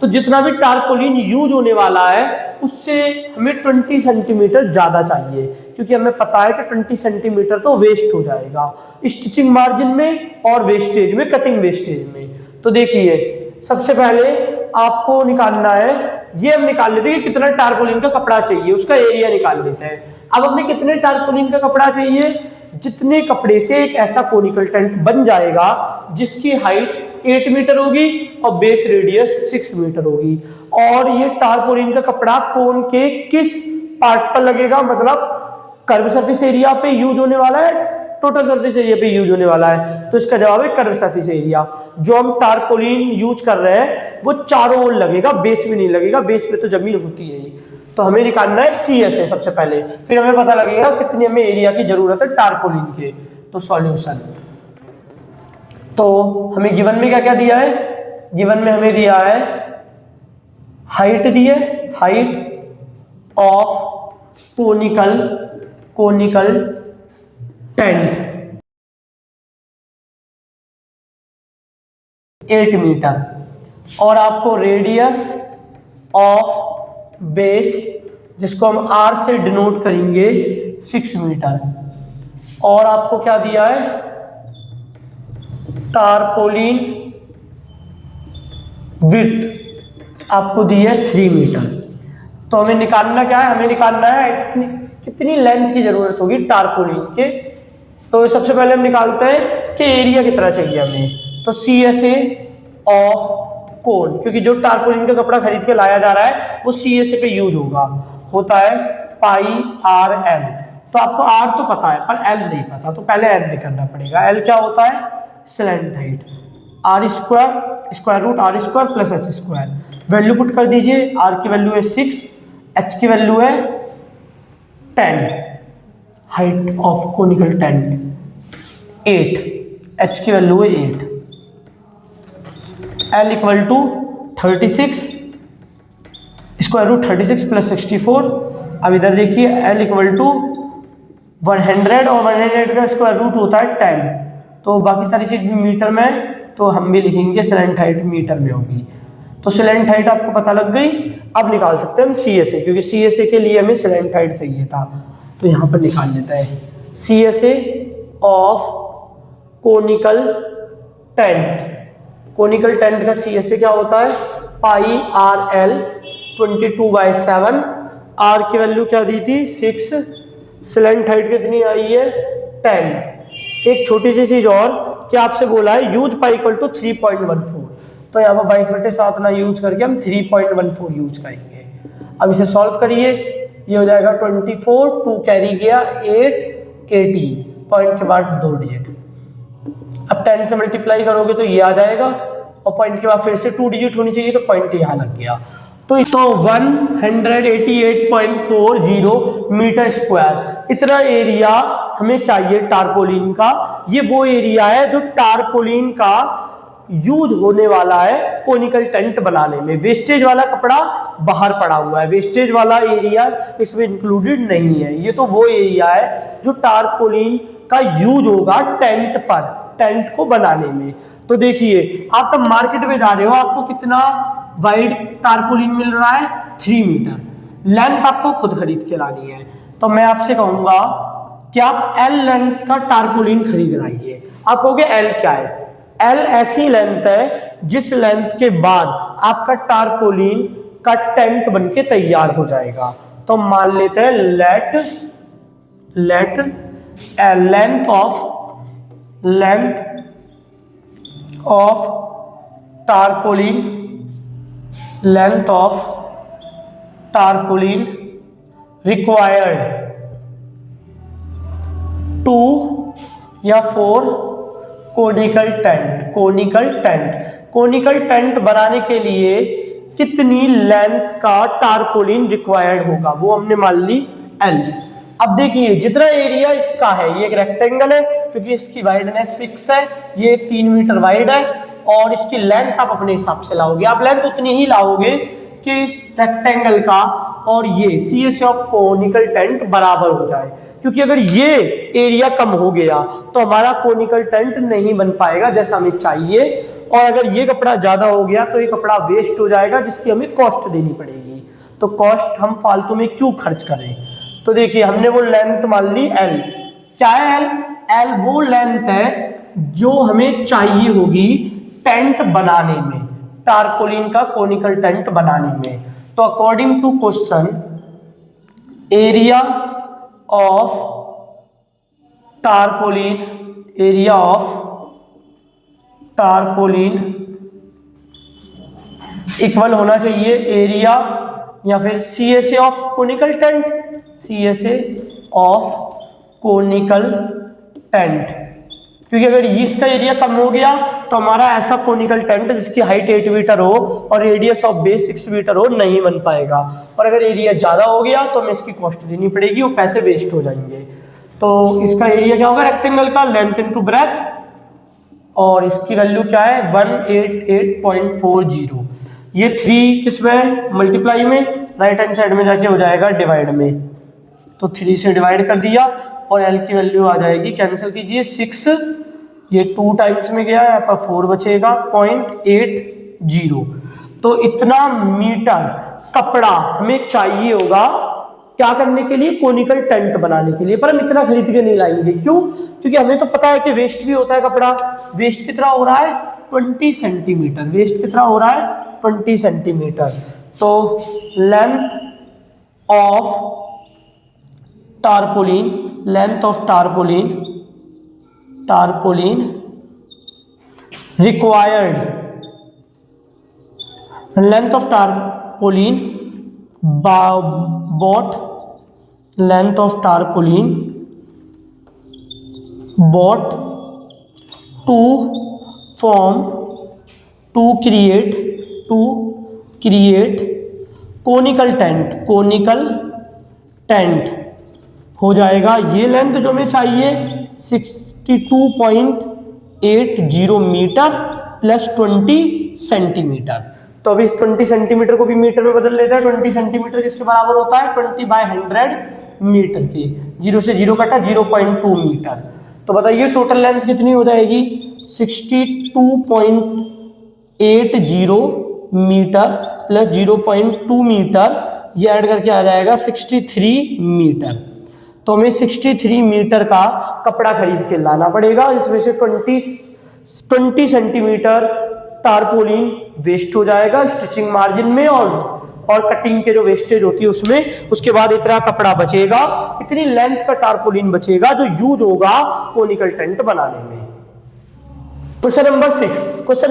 तो जितना भी टारपोलिन यूज होने वाला है उससे हमें 20 सेंटीमीटर ज्यादा चाहिए, क्योंकि हमें पता है कि 20 सेंटीमीटर तो वेस्ट हो जाएगा स्टिचिंग मार्जिन में और वेस्टेज में, कटिंग वेस्टेज में। तो देखिए सबसे पहले आपको निकालना है, ये हम निकाल लेते हैं कि कितना टारपोलिन का कपड़ा चाहिए, उसका एरिया निकाल लेते हैं। अब हमें कितने टारपोलिन का कपड़ा चाहिए, जितने कपड़े से एक ऐसा कोनिकल टेंट बन जाएगा जिसकी हाइट 8 मीटर होगी और बेस रेडियस 6 मीटर होगी। और ये टारपोलिन का कपड़ा कोन के किस पार्ट पर लगेगा, मतलब कर्व सरफेस एरिया पे यूज होने वाला है, टोटल सरफेस एरिया पे यूज होने वाला है। तो इसका जवाब है कर्व सरफेस एरिया। जो हम टारपोलिन यूज कर रहे हैं वो चारों ओर लगेगा, बेस में नहीं लगेगा, बेस में तो जमीन होती है। तो हमें निकालना है CSA सबसे पहले, फिर हमें पता लगेगा कितनी हमें एरिया की जरूरत है टारपोलिन के। तो सॉल्यूशन, तो हमें गिवन में क्या क्या दिया है, गिवन में हमें दिया है हाइट दी है, height of conical tent 8 metre, और आपको रेडियस ऑफ बेस जिसको हम R से डिनोट करेंगे 6 मीटर, और आपको क्या दिया है टारपोलिन विड्थ आपको दी है 3 मीटर। तो हमें निकालना क्या है, हमें निकालना है कितनी लेंथ की जरूरत होगी टारपोलिन के। तो सबसे पहले हम निकालते हैं कि एरिया कितना चाहिए हमें, तो CSA ऑफ कोन, क्योंकि जो टारपोलिन का कपड़ा खरीद के लाया जा रहा है वो CSA पे यूज होता है पाई RL। तो आपको R तो पता है पर L नहीं पता, तो पहले L निकालना पड़ेगा। L क्या होता है, slant height, R square square root R square plus H square. Value put कर दीजिए, R की वैल्यू है 6, H की वैल्यू है 10, height of conical tent 8, H की वैल्यू है 8, L equal to 36 square root 36 plus 64। अब इधर देखिए L इक्वल टू 100 और 100 का स्क्वायर रूट होता है 10, तो बाकी सारी चीज भी मीटर में है, तो हम भी लिखेंगे स्लैंट हाइट मीटर में होगी। तो स्लैंट हाइट आपको पता लग गई। अब निकाल सकते हैं हम CSA, क्योंकि CSA के लिए हमें स्लैंट हाइट चाहिए था, तो यहाँ पर निकाल लेते हैं CSA of conical tent conical tent का CSA क्या होता है, पाई RL 22/7। R की वैल्यू क्या दी थी, 6। स्लैंट हाइट कितनी आई है, 10। एक छोटी सी चीज और, क्या आपसे बोला है यूज पाई इक्वल टू 3.14, तो यहाँ पर 22/7 ना यूज करके हम 3.14 यूज करेंगे। अब इसे सॉल्व करिए, ये हो जाएगा 24, 2 कैरी गया 8, 18, पॉइंट के बाद 2 डिजिट। अब 10 से मल्टीप्लाई करोगे तो ये आ जाएगा, और पॉइंट के बाद फिर से 2 डिजिट होनी चाहिए, तो पॉइंट यहाँ लग गया। तो 188.40 मीटर स्क्वायर इतना एरिया हमें चाहिए टारपोलिन का। ये वो एरिया है जो टारपोलिन का यूज होने वाला है कोनिकल टेंट बनाने में। वेस्टेज वाला कपड़ा बाहर पड़ा हुआ है, वेस्टेज वाला एरिया इसमें इंक्लूडेड नहीं है। ये तो वो एरिया है जो टारपोलिन का यूज होगा टेंट पर, टेंट को बनाने में। तो देखिए आप तब मार्केट में जा रहे हो, आपको कितना वाइड टारपोलिन मिल रहा है, 3 मीटर। लेंथ आपको खुद खरीद के लानी है, तो मैं आपसे कहूंगा कि आप L लेंथ का टारपोलिन खरीद लाइए। आप कहोगे L क्या है, L ऐसी लेंथ है जिस लेंथ के बाद आपका टारपोलिन का टेंट बनके तैयार हो जाएगा। तो मान लेते हैं late length of tarpaulin required 2 या 4 कोनिकल टेंट बनाने के लिए कितनी लेंथ का टारपोलिन रिक्वायर्ड होगा, वो हमने मान ली L। अब देखिए जितना एरिया इसका है, ये एक रेक्टेंगल है क्योंकि इसकी वाइडनेस फिक्स है, ये 3 मीटर वाइड है, और इसकी लेंथ आप अपने हिसाब से लाओगे। आप लेंथ उतनी ही लाओगे कि इस रेक्टेंगल का और ये CSA ऑफ कोनिकल टेंट बराबर हो जाए, क्योंकि अगर ये एरिया कम हो गया तो हमारा कोनिकल टेंट नहीं बन पाएगा जैसा हमें चाहिए, और अगर ये कपड़ा ज्यादा हो गया तो ये कपड़ा वेस्ट हो जाएगा जिसकी हमें कॉस्ट देनी पड़ेगी। तो कॉस्ट हम फालतू में क्यों खर्च करें। तो देखिए हमने वो लेंथ मान ली L। क्या है L वो लेंथ है जो हमें चाहिए होगी टेंट बनाने में, टारपोलिन का कोनिकल टेंट बनाने में। तो according to question, area of tarpaulin equal होना चाहिए एरिया या फिर CSA of conical tent, CSA of conical tent. क्योंकि अगर इसका एरिया कम हो गया तो हमारा ऐसा कोनिकल टेंट जिसकी हाइट 8 मीटर हो और रेडियस ऑफ बेस 6 मीटर हो नहीं बन पाएगा, और अगर एरिया ज्यादा हो गया तो हमें इसकी कॉस्ट देनी पड़ेगी, वो पैसे वेस्ट हो जाएंगे। तो इसका एरिया क्या होगा रेक्टेंगल का, लेंथ इनटू ब्रेथ, और इसकी वैल्यू क्या है 188.40। ये 3 किसमें मल्टीप्लाई में, राइट हैंड साइड में जाके हो जाएगा डिवाइड में, तो 3 से डिवाइड कर दिया और L की वैल्यू आ जाएगी, कैंसिल कीजिए 6, ये 2 टाइम्स में गया, यहाँ पर 4 बचेगा 0.80। तो इतना मीटर कपड़ा हमें चाहिए होगा क्या करने के लिए, कोनिकल टेंट बनाने के लिए। पर हम इतना खरीद के नहीं लाएंगे, क्यों, क्योंकि हमें तो पता है कि वेस्ट भी होता है कपड़ा। वेस्ट कितना हो रहा है 20 सेंटीमीटर, वेस्ट कितना हो रहा है 20 सेंटीमीटर। तो length of tarpaulin required, length of tarpaulin bought to create conical tent हो जाएगा। ये लेंथ जो हमें चाहिए 62.80 मीटर प्लस 20 सेंटीमीटर। तो अभी 20 सेंटीमीटर को भी मीटर में बदल लेते हैं। 20 सेंटीमीटर किसके बराबर होता है 20/100 मीटर के, 0 से 0 कटा 0.2 मीटर। तो बताइए टोटल लेंथ कितनी हो जाएगी 62.80 मीटर प्लस 0.2 मीटर, ये ऐड करके आ जाएगा 63 मीटर। तो हमें 63 मीटर का कपड़ा खरीद के लाना पड़ेगा, इसमें से 20 सेंटीमीटर टारपोलिन वेस्ट हो जाएगा स्टिचिंग मार्जिन में और कटिंग के जो वेस्टेज होती है उसमें। उसके बाद इतना कपड़ा बचेगा, इतनी लेंथ का टारपोलिन बचेगा जो यूज होगा कोनिकल टेंट बनाने में। क्वेश्चन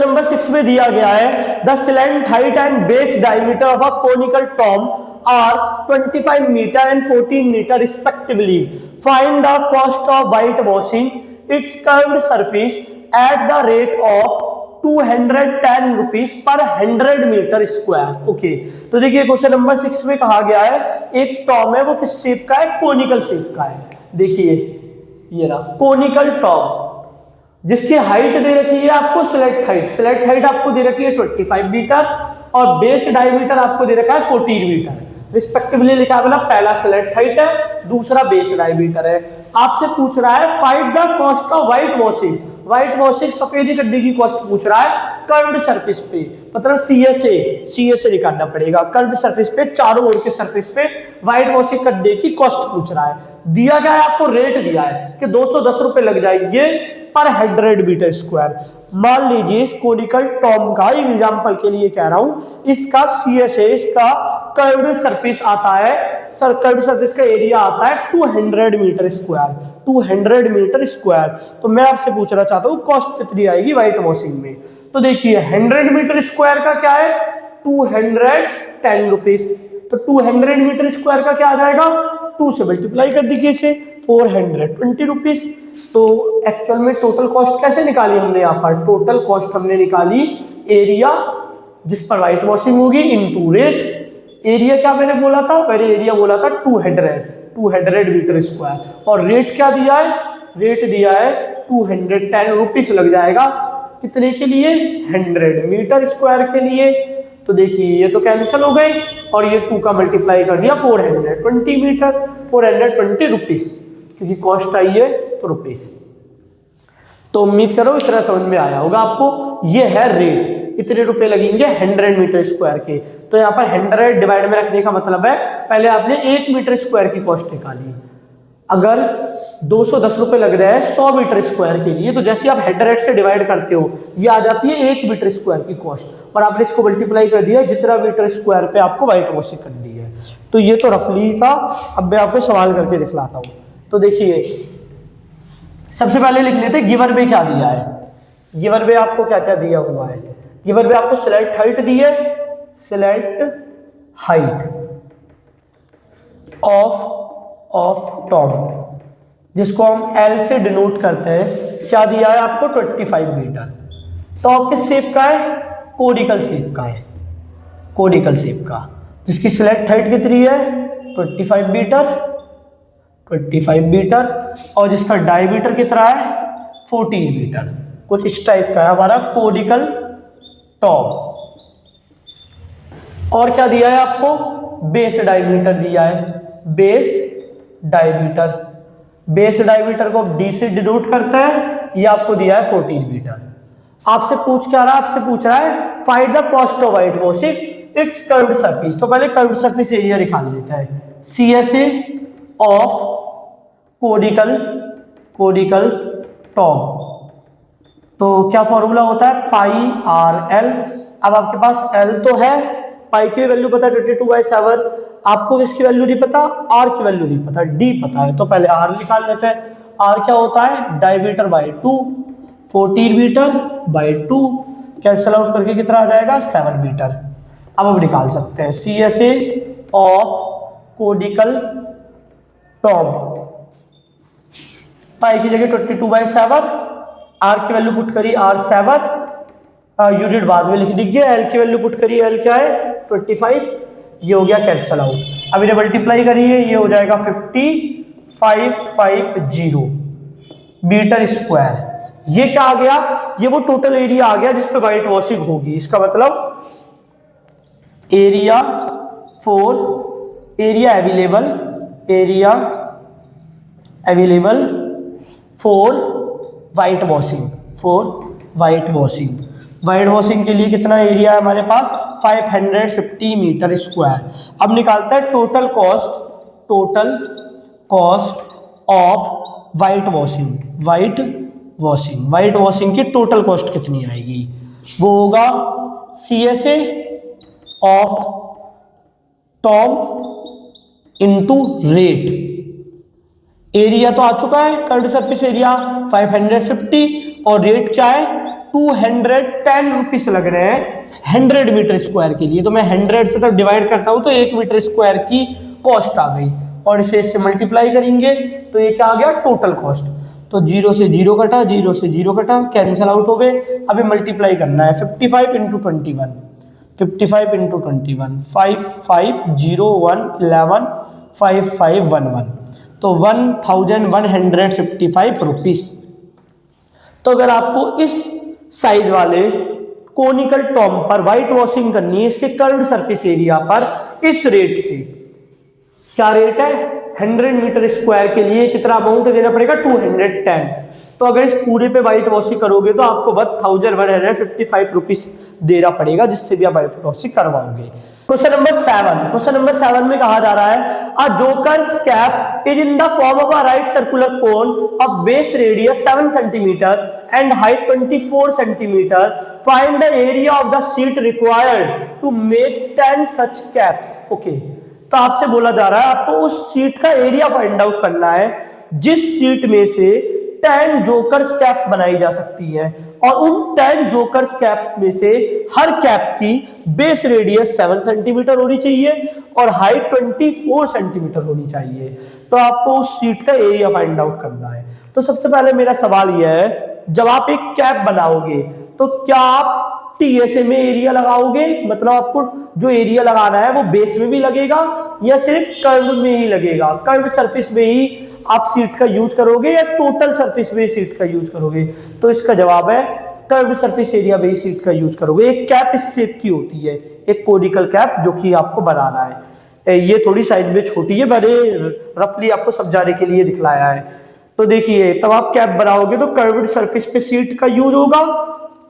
नंबर 6 में दिया गया है the slant height and base diameter of a conical tomb are 25 metre and 14 metre respectively. Find the cost of white washing its curved surface at the rate of 210 rupees per 100 metre square. Okay, तो देखिए question number 6 में कहा गया है एक Tom है, वो किस शेप का है? कोनिकल शेप का है। देखिए ये रहा कोनिकल टॉम, जिसकी हाइट दे रखी है आपको स्लेट हाइट आपको दे रखी है 25 मीटर और बेस डायमीटर आपको दे रखा है 14 मीटर रिस्पेक्टिवली लिखा है। मतलब पहला स्लेट हाइट है, दूसरा बेस डायमीटर है। आपसे पूछ रहा है find the cost of white washing सफेदी करने की कॉस्ट पूछ रहा है कर्व्ड सरफेस पे, मतलब सीएसए निकालना पड़ेगा। कर्व्ड सरफेस पे, चारों ओर के सरफेस पे व्हाइट वॉशिंग करने की कॉस्ट पूछ रहा है। दिया गया है आपको, रेट दिया है कि 210 रुपए लग जाएंगे पर 100 मीटर स्क्वायर। मान लीजिए इस कोनिकल टॉम का एग्जांपल के लिए कह रहा हूं, इसका सीएसए, इसका कर्व्ड सरफेस आता है, कर्व्ड सरफेस का एरिया आता है 200 मीटर स्क्वायर, 200 मीटर स्क्वायर। तो मैं आपसे पूछना चाहता हूं कॉस्ट कितनी आएगी व्हाइट वॉशिंग में। तो देखिए 100 मीटर स्क्वायर का क्या है? 210 रुपीज। तो 200 मीटर स्क्वायर का क्या आ जाएगा? 2 से मल्टीप्लाई कर दीजिए इसे, 420 रुपीज। तो एक्चुअल में टोटल कॉस्ट कैसे निकाली हमने? यहाँ पर टोटल कॉस्ट हमने निकाली एरिया जिस पर व्हाइट वॉशिंग होगी इनटू रेट। एरिया क्या मैंने बोला था? मैंने एरिया बोला था 200 मीटर स्क्वायर और रेट क्या दिया है? रेट दिया है 210 रुपीज लग जाएगा। कितने के लिए? 100 मीटर स्क्वायर के लिए। तो देखिए ये तो कैंसिल हो गई और ये 2 का मल्टीप्लाई कर दिया 420 मीटर, 420 रुपीज, क्योंकि कॉस्ट आई है तो रुपीज। तो उम्मीद करो इतना समझ में आया होगा आपको। ये है रेट, इतने रुपए लगेंगे 100 मीटर स्क्वायर के। तो यहाँ पर 100 डिवाइड में रखने का मतलब है पहले आपने 1 मीटर स्क्वायर की कॉस्ट निकाली। अगर 210 रुपए लग रहा है 100 मीटर स्क्वायर के लिए, तो जैसे आप 100 से डिवाइड करते हो ये आ जाती है 1 मीटर स्क्वायर की कॉस्ट और आपने इसको मल्टीप्लाई कर दिया जितना मीटर स्क्वायर पे आपको व्हाइट वॉशिंग करनी है। तो ये तो रफली था, अब मैं आपको सवाल करके दिखलाता हूँ। तो देखिए सबसे पहले लिख लेते गिवन में क्या दिया है। गिवन में आपको क्या क्या दिया हुआ है? गिवन में आपको स्लेट हाइट दी है, स्लेट हाइट ऑफ टॉम, जिसको हम एल से डिनोट करते हैं। क्या दिया है आपको? 25 मीटर। टॉप किस शेप का है? कोनिकल शेप का है, कोनिकल शेप का, जिसकी स्लेट हाइट कितनी है? 25 मीटर और जिसका डायमीटर कितना है? 14 मीटर। कुछ इस टाइप का है हमारा कोनिकल टॉप। और क्या दिया है आपको? बेस डायमीटर दिया है, बेस डायमीटर को डी से डिनोट करते हैं। ये आपको दिया है 14 मीटर। आपसे पूछ रहा है find the cost of white washing its curved surface. तो पहले कर्व्ड सरफेस एरिया निकाल लेता है। सीएसए ऑफ कोनिकल टॉप, तो क्या फॉर्मूला होता है? Pi R L. अब आपके पास एल तो है, पाई की वैल्यू पता 22/7, आपको इसकी वैल्यू नहीं पता, आर की वैल्यू नहीं पता, डी पता है। तो पहले आर निकाल लेते हैं। आर क्या होता है? Diameter by 2, 14 metre by 2, cancel out करके कितना आ जाएगा? 7 मीटर। अब हम निकाल सकते हैं सीएसए ऑफ कोनिकल टॉप। पाई की जगह 22/7, आर की वैल्यू पुट करी R7, यूनिट बाद में लिख दीजिए। एल की वैल्यू पुट करिए, एल क्या है? 25। ये हो गया कैंसल आउट। अब इन्हें मल्टीप्लाई करिए, ये हो जाएगा 5550 मीटर स्क्वायर। ये क्या आ गया? ये वो टोटल एरिया आ गया जिस पे व्हाइट वॉशिंग होगी। इसका मतलब area available for white washing के लिए कितना एरिया है हमारे पास? 550 मीटर स्क्वायर। अब निकालता है total cost of white washing की टोटल कॉस्ट कितनी आएगी? वो होगा CSA of Tom into rate. Area तो आ चुका है, कर्व्ड सरफेस एरिया 550 और रेट क्या है 210 रुपीस लग रहे हैं 100 मीटर स्क्वायर के लिए। तो मैं 100 से तब डिवाइड करता हूं तो 1 मीटर स्क्वायर की कॉस्ट आ गई और इसे इससे मल्टीप्लाई करेंगे तो ये क्या आ गया टोटल कॉस्ट। तो 0 से 0 कटा, 0 से 0 कटा, कैंसिल आउट हो गए। अभी मल्टीप्लाई करना है 55 इंटू 21, 55 इंटू 21, 5501 11 5511 तो 1155 रुपीस। तो अगर आपको इस साइज वाले कोनिकल टॉम पर व्हाइट वॉशिंग करनी है इसके कर्व्ड सरफेस एरिया पर इस रेट से, क्या रेट है 100 मीटर स्क्वायर के लिए कितना अमाउंट देना पड़ेगा 210। तो अगर इस पूरे पे व्हाइट वॉशिंग करोगे तो आपको 1155 रुपीस देना पड़ेगा जिससे भी आप व्हाइट वॉशिंग करवाओगे। क्वेश्चन नंबर 7 में कहा जा रहा है a joker's cap is in the form of a right circular cone of base radius 7 centimetre and height 24 centimetre. Find the area of the sheet required to make 10 such caps. Okay, तो आपसे बोला जा रहा है आपको उस sheet का area find out करना है जिस शीट में से 10 जोकर्स कैप बनाई जा सकती है और उन 10 जोकर्स कैप में से हर कैप की बेस रेडियस 7 सेंटीमीटर होनी चाहिए और हाइट 24 सेंटीमीटर होनी चाहिए। तो आपको उस शीट का एरिया फाइंड आउट करना है। तो सबसे पहले मेरा सवाल यह है, जब आप एक कैप बनाओगे तो क्या आप TSA में एरिया लगाओगे, मतलब आपको जो एरिया लगाना है वो बेस में भी लगेगा या सिर्फ कर्व में ही लगेगा, कर्व सरफेस में ही आप सीट का यूज करोगे या टोटल सरफेस में सीट का यूज करोगे? तो इसका जवाब है कर्व सरफेस एरिया में ही सीट का यूज करोगे। एक कैप इस शेप की होती है, एक कोनिकल कैप जो कि आपको बनाना है। ये थोड़ी साइज में छोटी है, मैंने रफली आपको समझाने के लिए दिखलाया है। तो देखिए तब आप कैप बनाओगे तो कर्व्ड सरफेस पे सीट का यूज होगा,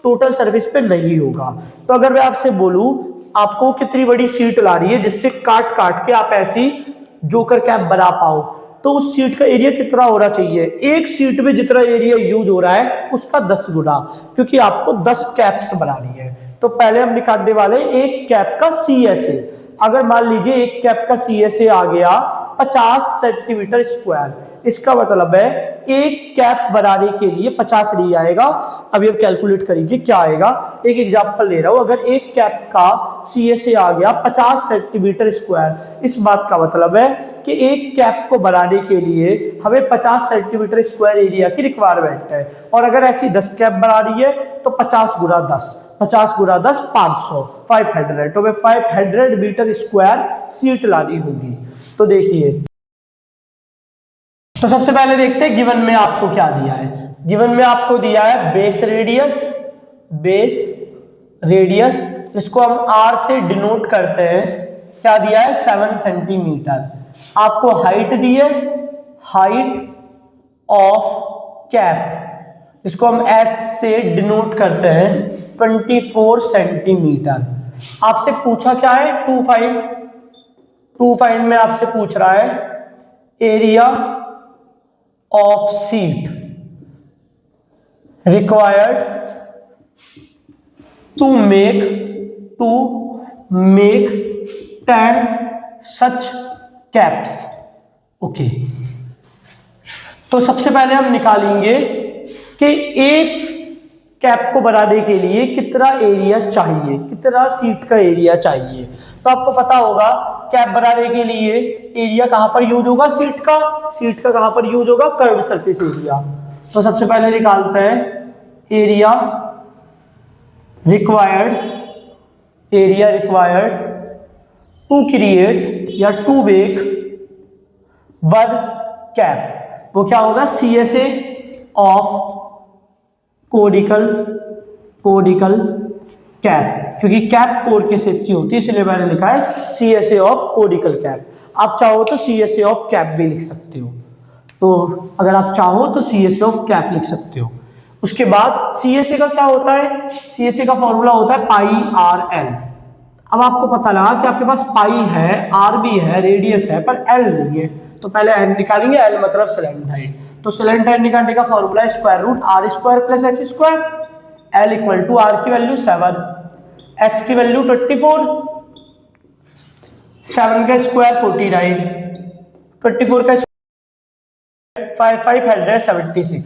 टोटल सरफेस पे नहीं होगा। तो अगर मैं आपसे बोलूं आपको कितनी बड़ी सीट ला रही है जिससे काट काट के आप ऐसी जोकर कैप बना पाओ, तो उस सीट का एरिया कितना होना चाहिए? एक सीट में जितना एरिया यूज हो रहा है उसका 10 गुना, क्योंकि आपको 10 कैप्स बनानी है। तो पहले हम निकालने वाले एक कैप का CSA। अगर मान लीजिए एक कैप का CSA आ गया 50 सेंटीमीटर स्क्वायर, इसका मतलब है एक कैप बनाने के लिए 50 नहीं आएगा। अभी हम कैलकुलेट करेंगे क्या आएगा। एक एग्जांपल ले रहा हूं, अगर एक कैप का CSA आ गया 50 सेंटीमीटर स्क्वायर, इस बात का मतलब है कि एक कैप को बनाने के लिए हमें 50 सेंटीमीटर स्क्वायर एरिया की रिक्वायरमेंट है। और अगर ऐसी 10 कैप बना रही है तो 50 गुना 10 500 500, तो मैं 500 मीटर स्क्वायर सीट लानी होगी। तो देखिए, तो सबसे पहले देखते हैं गिवन में आपको क्या दिया है। गिवन में आपको दिया है बेस रेडियस जिसको हम R से डिनोट करते हैं, क्या दिया है 7 सेंटीमीटर। आपको हाइट दी है, हाइट ऑफ कैप इसको हम H से डिनोट करते हैं 24 सेंटीमीटर। आपसे पूछा क्या है टू फाइंड में आपसे पूछ रहा है area of seat required to make 10 such caps. Okay, तो सबसे पहले हम निकालेंगे कि एक कैप को बनाने के लिए कितना एरिया चाहिए, कितना सीट का एरिया चाहिए। तो आपको पता होगा कैप बनाने के लिए एरिया कहां पर यूज होगा, सीट का कहां पर यूज होगा, कर्व सरफेस एरिया। तो सबसे पहले निकालते हैं एरिया रिक्वायर्ड टू क्रिएट या टू मेक वन कैप, वो क्या होगा CSA ऑफ कोनिकल कैप, क्योंकि कैप कोर के शेप की होती है इसलिए मैंने लिखा है CSA ऑफ कोनिकल कैप। आप चाहो तो CSA ऑफ कैप भी लिख सकते हो, तो अगर आप चाहो तो CSA ऑफ कैप लिख सकते हो। उसके बाद CSA का क्या होता है, CSA का फॉर्मूला होता है πRL। अब आपको पता लगा कि आपके पास पाई है, R भी है, रेडियस है, पर L नहीं है, तो पहले L निकालेंगे, L मतलब सिलेंडर हाइट। तो सिलेंडर हाइट निकालने का फॉर्मूला है √R² + H²। L equal to R की वैल्यू 7, X की वैल्यू 24, 7 का स्क्वायर 49, 24 का 576,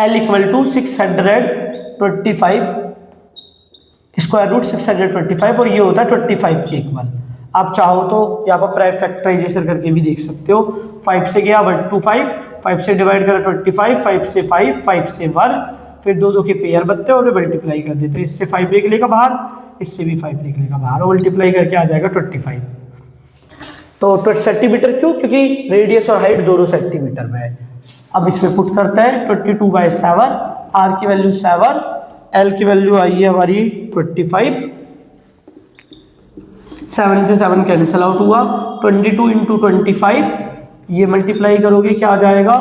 L equal to 625, square root 625 और ये होता है 25 के इक्वल। आप चाहो तो यहाँ पर प्राइम फैक्टराइजेशन करके भी देख सकते हो। 5 से गया 1 to 5, 5 से डिवाइड करा 25, 5 से 5, 5 से 1, फिर दो के पेयर बनते हैं और मल्टीप्लाई कर देते हैं। इससे 5 निकलेगा बाहर, इससे भी 5 निकलेगा बाहर और मल्टीप्लाई करके आ जाएगा 25। तो सेंटीमीटर क्यों? क्योंकि रेडियस और हाइट दोनों सेंटीमीटर में है। अब इसमें पुट करते हैं 22/7, R की वैल्यू 7, L की वैल्यू आई है हमारी 25, 7 से 7 कैंसिल आउट हुआ, 22 इंटू 25, ये मल्टीप्लाई करोगे क्या आ जाएगा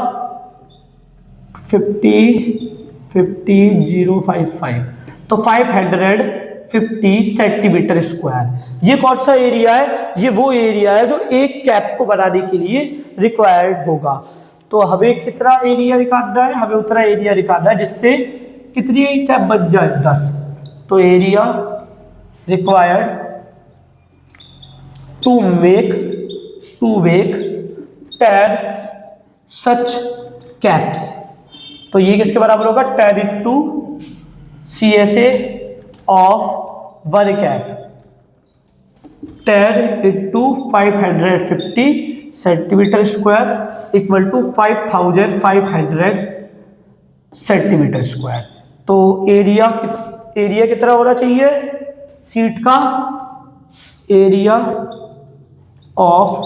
50,055, तो 550 सेंटीमीटर स्क्वायर। ये कौन सा एरिया है? ये वो एरिया है जो एक कैप को बनाने के लिए रिक्वायर्ड होगा। तो हमें कितना एरिया निकालना है? हमें उतना एरिया निकालना है जिससे कितनी कैप बन जाए 10। तो area required to make 10 such caps. तो ये किसके बराबर होगा? 10 into CSA of 1 cap, 10 into 550 centimetre square equal to 5500 centimetre square. तो एरिया कितना होना चाहिए सीट का? Area of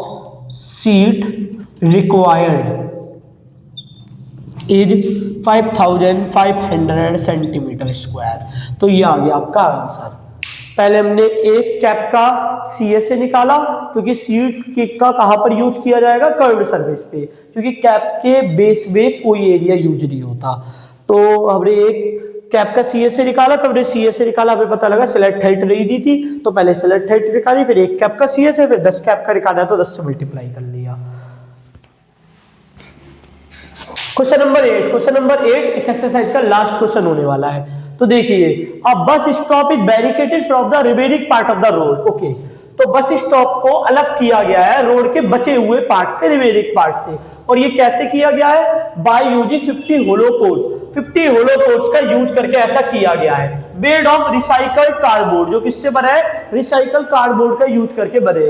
seat required is 5500 centimetre square. तो ये आ गया आपका आंसर। पहले हमने एक कैप का CSA निकाला क्योंकि सीट का कहां पर यूज किया जाएगा? कर्व्ड सरफेस पे, क्योंकि कैप के बेस में कोई एरिया यूज नहीं होता। तो हमने एक कैप का CSA निकाला, तो हमने CSA निकाला, हमें पता लगा सिलेक्ट हाइट नहीं दी थी तो पहले सिलेक्ट हाइट निकाली, फिर एक कैप का CSA, फिर 10 कैप का निकाला तो 10 से मल्टीप्लाई कर लिया। क्वेश्चन नंबर 8 इस एक्सरसाइज का लास्ट क्वेश्चन होने वाला है। तो देखिए, अब bus stop is barricaded from the remaining part of the road. Okay, तो बस स्टॉप को अलग किया गया है रोड के बचे हुए पार्ट से, रिमेनिंग पार्ट से। और ये कैसे किया गया है? By using 50 hollow cones. 50 hollow cones का यूज करके ऐसा किया गया है। मेड ऑफ रिसाइकल्ड कार्डबोर्ड, जो किससे बना है? रिसाइकल कार्डबोर्ड का यूज करके बने।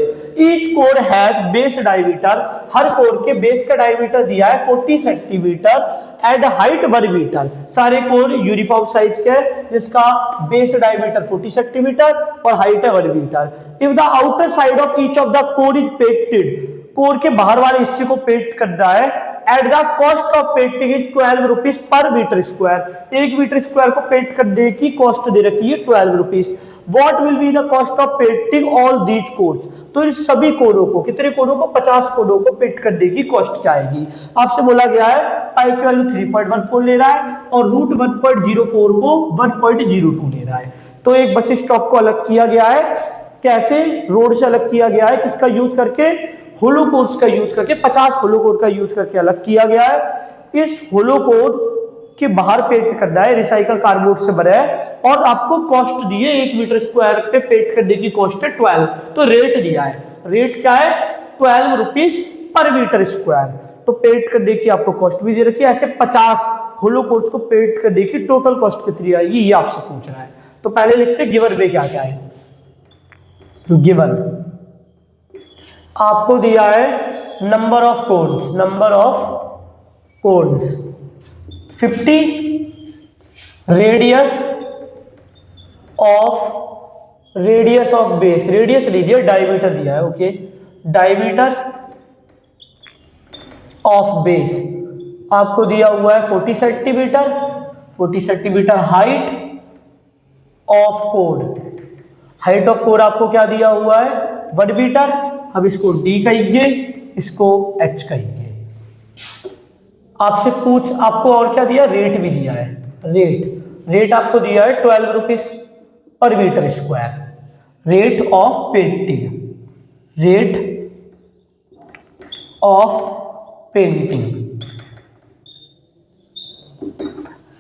Each cone has base diameter, हर कोर के बेस का डायमीटर दिया है 40 सेंटीमीटर एंड हाइट 1 मीटर। सारे कोर यूनिफॉर्म साइज के, जिसका बेस डायमीटर 40 सेंटीमीटर और हाइट है 1 metre. If the outer side of each of the cone is painted, cone के बाहर वाले हिस्से को पेंट करना है। At the cost of painting is 12 rupees per metre square. 1 metre square को पेंट करने की कॉस्ट दे रखी है 12 rupees. What will be the cost of painting all these course? तो इन सभी कोरों को, कितने कोरों को? 50 कोरों को पेंट करने की कॉस्ट क्या आएगी? आपसे बोला गया है पाई की वैल्यू 3.14 ले रहा है और रूट 1.04 को 1.02 ले रहा है। तो एक बस स्टॉप को अलग किया गया है। कैसे? रोड से अलग किया गया है। किसका यूज करके? होलो कोर्स का यूज करके, 50 होलो कोर का यूज करके अलग किया गया है। इस होलो कोर के बाहर पेंट करना है, रिसाइकल कार्डबोर्ड से बना है और आपको कॉस्ट दी है 1 मीटर स्क्वायर पे पेंट करने की कॉस्ट है 12। तो रेट दिया है, रेट क्या है? 12 रुपीज पर मीटर स्क्वायर। तो पेंट करने की आपको कॉस्ट भी दे रखी है। ऐसे 50 होलो कोर्स को पेंट करने की टोटल कॉस्ट कितनी आएगी ये आपसे पूछ रहा है। तो पहले लिखते गिवन में क्या क्या है। गिवन आपको दिया है number of cones 50, radius of base, radius नहीं दिया, डायमीटर दिया है। ओके, डायमीटर ऑफ बेस आपको दिया हुआ है 40 centimetre, 40 centimetre. Height of core, height of core आपको क्या दिया हुआ है? 1 मीटर। अब इसको D कहेंगे, इसको H कहेंगे। आपको और क्या दिया? रेट भी दिया है। रेट आपको दिया है 12 rupees per metre square. Rate of painting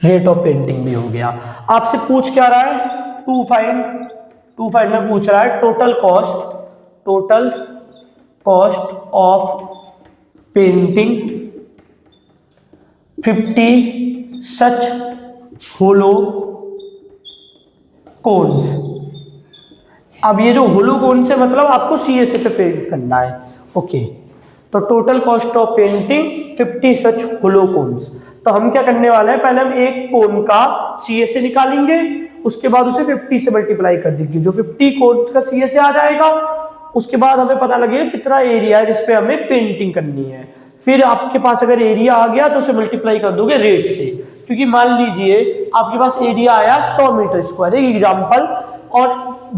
rate of painting भी हो गया। आपसे पूछ क्या रहा है, टू फाइंड में पूछ रहा है total cost of painting 50 such hollow cones. अब ये जो होलो कोन्स है मतलब आपको CSA पे पेंट करना है। ओके, तो total cost of painting 50 such hollow cones. तो हम क्या करने वाले हैं, पहले हम एक कोन का CSA निकालेंगे, उसके बाद उसे 50 से मल्टीप्लाई कर देंगे, जो 50 कोन्स का CSA आ जाएगा। उसके बाद हमें पता लगेगा कितना एरिया है जिसपे हमें पेंटिंग करनी है। फिर आपके पास अगर एरिया आ गया तो उसे मल्टीप्लाई कर दोगे रेट से, क्योंकि मान लीजिए आपके पास एरिया आया 100 मीटर स्क्वायर, एक एग्जाम्पल, और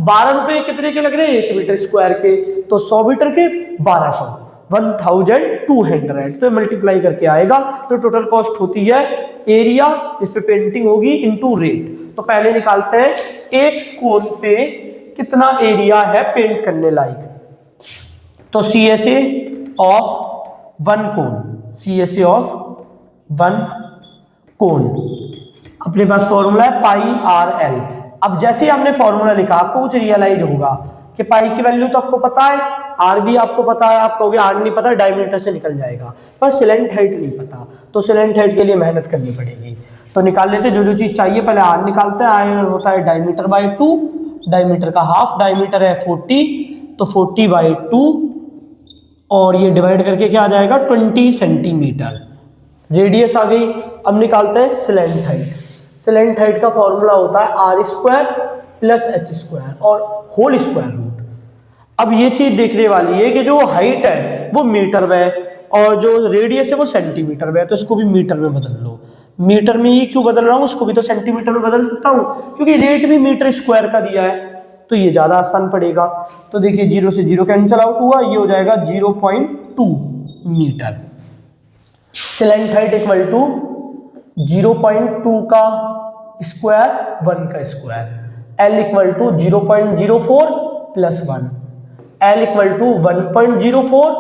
12 रुपए कितने के लग रहे हैं 1 मीटर स्क्वायर के, तो 100 मीटर के 1200, 1200, तो मल्टीप्लाई करके आएगा। तो टोटल कॉस्ट होती है एरिया इस पे पेंटिंग होगी इनटू रेट। तो पहले निकालते हैं एक कोन पे कितना एरिया है पेंट करने लायक। तो CSA ऑफ वन कोन, अपने पास फॉर्मूला है पाई आर एल। अब जैसे ही हमने फॉर्मूला लिखा आपको कुछ रियलाइज होगा कि पाई की वैल्यू तो आपको पता है, आर भी आपको पता है, आप कहोगे आर नहीं पता, डायमीटर से निकल जाएगा, पर सिलेंट हाइट नहीं पता, तो सिलेंट हाइट के लिए मेहनत करनी पड़ेगी। तो निकाल लेते जो चीज चाहिए, पहले आर निकालते हैं। आर होता है डायमीटर बाई 2, डायमीटर का हाफ, डायमीटर है 40, तो 40/2, और ये डिवाइड करके क्या आ जाएगा 20 सेंटीमीटर। रेडियस आ गई। अब निकालते हैं स्लेंट हाइट का फॉर्मूला होता है r² + h² और होल स्क्वायर रूट। अब ये चीज देखने वाली है कि जो हाइट है वो मीटर में है और जो रेडियस है वो सेंटीमीटर में है, तो इसको भी मीटर में बदल लो। मीटर में ही क्यों बदल रहा हूँ, उसको भी तो सेंटीमीटर में बदल सकता हूँ, क्योंकि रेट भी मीटर स्क्वायर का दिया है, तो ये ज्यादा आसान पड़ेगा। तो देखिए 0 से 0 कैंसिल आउट हुआ, ये हो जाएगा 0.2 metre. Slant height equal to 0.2 का स्क्वायर 1 का square, L equal to 0.04 + 1, L equal to 1.04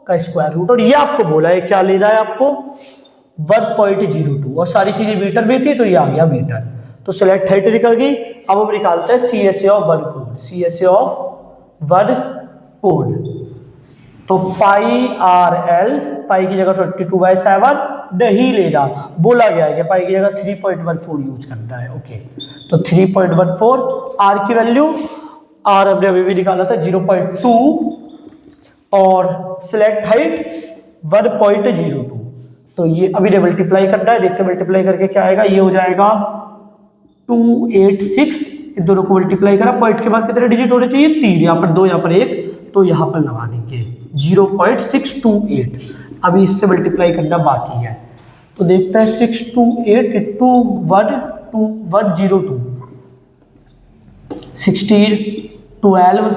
का स्क्वायर रूट। और ये आपको बोला है क्या ले रहा है आपको 1.02, और सारी चीजें मीटर में थी तो ये आ गया मीटर। तो स्लेंट हाइट निकल गई। अब हम निकालते हैं CSA ऑफ वन कोन। तो पाई आर एल, पाई की जगह 22/7 नहीं ले रहा, बोला गया है कि पाई की जगह 3.14 यूज करना है। ओके, तो 3.14, आर की वैल्यू, आर हमने अभी भी निकाला था 0.2, और स्लेंट हाइट 1.02। तो ये अभी मल्टीप्लाई करना है, देखते मल्टीप्लाई करके क्या आएगा। ये हो जाएगा 286, इन दोनों को मल्टीप्लाई करा, पॉइंट के बाद कितने डिजिट होने चाहिए 3, यहाँ पर 2, यहाँ पर 1, तो यहाँ पर लगा देंगे 0.628। अभी इससे मल्टीप्लाई करना बाकी है, तो देखते हैं 628 into 12102, 16, 12,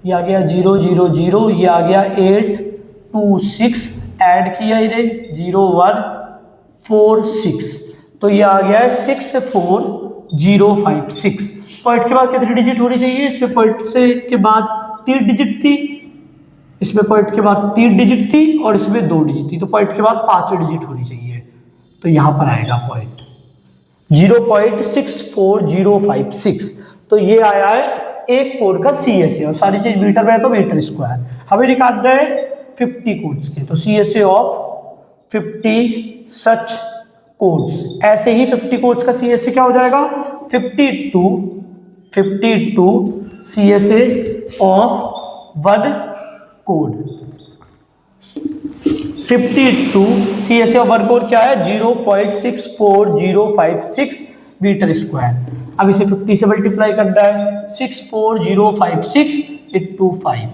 ये आ गया 000, ये आ गया 826, ऐड किया इन्हें 0146, तो ये आ गया है 64056। पॉइंट के बाद कितनी डिजिट होनी चाहिए, इसमें पॉइंट से के बाद 3 डिजिट थी, इसमें पॉइंट के बाद 3 डिजिट थी, और इसमें 2 डिजिट थी, तो पॉइंट के बाद 5 डिजिट होनी चाहिए। तो यहां पर आएगा पॉइंट 0.64056। तो ये आया है एक कोड का CSA, और सारी चीज मीटर में है तो मीटर स्क्वायर। हमें निकालना है 50 कोड्स के, तो CSA ऑफ 50 सच कोड्स। ऐसे ही 50 कोड्स का CSA क्या हो जाएगा 52 CSA of one code. 52 CSA of one code क्या है 0.64056 मीटर स्क्वायर। अब इसे 50 से मल्टीप्लाई करना है, 64056 into 5,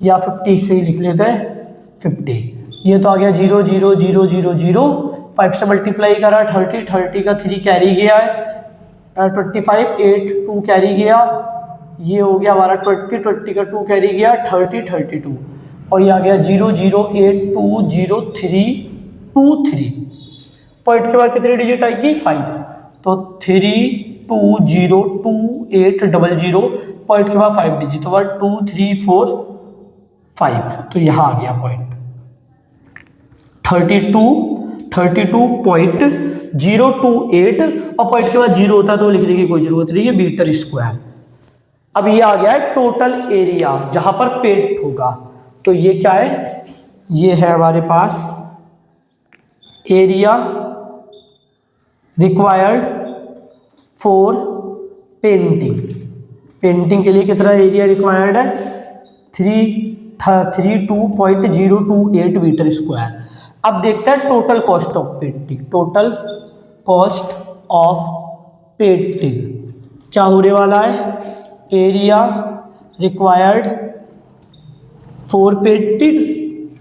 या 50 से ही लिख लेते हैं 50। ये तो आ गया 00000, 5 से मल्टीप्लाई करा 30 का 3 कैरी गया है, 25 8 2 कैरी गया, ये हो गया हमारा 20 का 2 कैरी गया 32, और ये आ गया 008200323। पॉइंट के बाद कितनी डिजिट आएगी 5, तो 32028000, पॉइंट के बाद 5 डिजिट, तो 1 2 3 4 5, तो यहाँ आ गया पॉइंट 32 32.028 और पॉइंट के बाद 0 होता है तो लिखने की कोई जरूरत नहीं है, मीटर स्क्वायर। अब ये आ गया है टोटल एरिया जहां पर पेंट होगा, तो ये क्या है, ये है हमारे पास area required for painting. Painting के लिए कितना एरिया रिक्वायर्ड है, 32.028 मीटर स्क्वायर। अब देखते हैं total cost of painting. Total cost of painting क्या होने वाला है, area required for painting,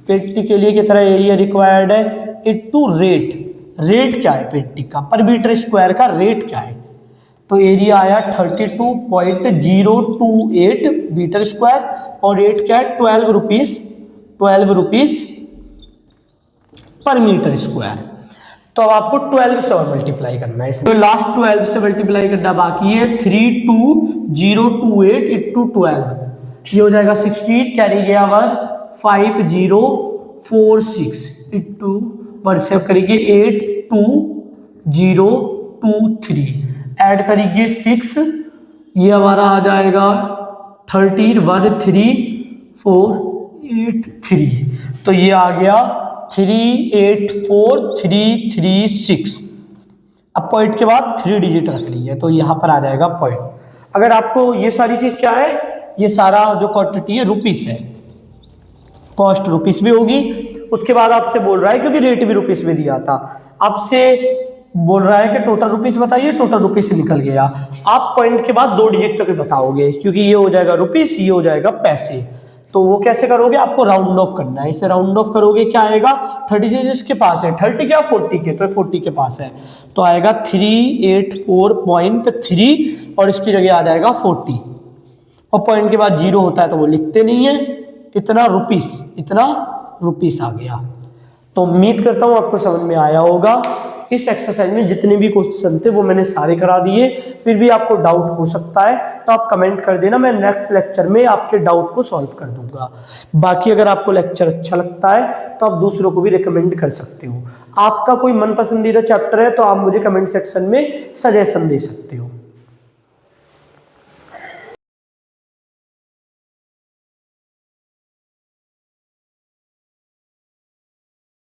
painting के लिए कितना एरिया रिक्वायर्ड है, इनटू रेट। रेट क्या है पेंटिंग का, पर मीटर स्क्वायर का रेट क्या है, तो एरिया आया 32.028 मीटर स्क्वायर और रेट क्या है 12 रुपीज पर मीटर स्क्वायर। तो अब आपको 12 से और मल्टीप्लाई करना है, तो लास्ट 12 से मल्टीप्लाई करना बाकी है। 32.028 इंटू 12, ये हो जाएगा 16, कैरी गया 1 5046 इंटू 1 से करेंगे 82023, ऐड करेंगे 6, ये हमारा आ जाएगा 13,13,483, तो ये आ गया 384,336। अब पॉइंट के बाद 3 डिजिट रख ली है तो यहाँ पर आ जाएगा पॉइंट। अगर आपको ये सारी चीज क्या है, ये सारा जो क्वांटिटी है रुपीस है, कॉस्ट रुपीस में होगी। उसके बाद आपसे बोल रहा है, क्योंकि रेट भी रुपीस में दिया था, आपसे बोल रहा है कि टोटल रुपीस बताइए, टोटल रुपीस से निकल गया। आप पॉइंट के बाद 2 डिजिट तक बताओगे, क्योंकि ये हो जाएगा रुपीस, ये हो जाएगा पैसे। तो वो कैसे करोगे, आपको राउंड ऑफ करना है। इसे राउंड ऑफ करोगे क्या आएगा, 30 जिसके पास है 30 क्या 40 के, तो 40 के पास है तो आएगा 384.3 और इसकी जगह आ जाएगा 40, और पॉइंट के बाद 0 होता है तो वो लिखते नहीं है, इतना रुपीस आ गया। तो उम्मीद करता हूँ आपको समझ में आया होगा। इस एक्सरसाइज में जितने भी क्वेश्चन थे वो मैंने सारे करा दिए, फिर भी आपको डाउट हो सकता है तो आप कमेंट कर देना, मैं नेक्स्ट लेक्चर में आपके डाउट को सॉल्व कर दूंगा। बाकी अगर आपको लेक्चर अच्छा लगता है तो आप दूसरों को भी रिकमेंड कर सकते हो। आपका कोई मन पसंदीदा चैप्टर है तो आप मुझे कमेंट सेक्शन में सजेशन दे सकते हो।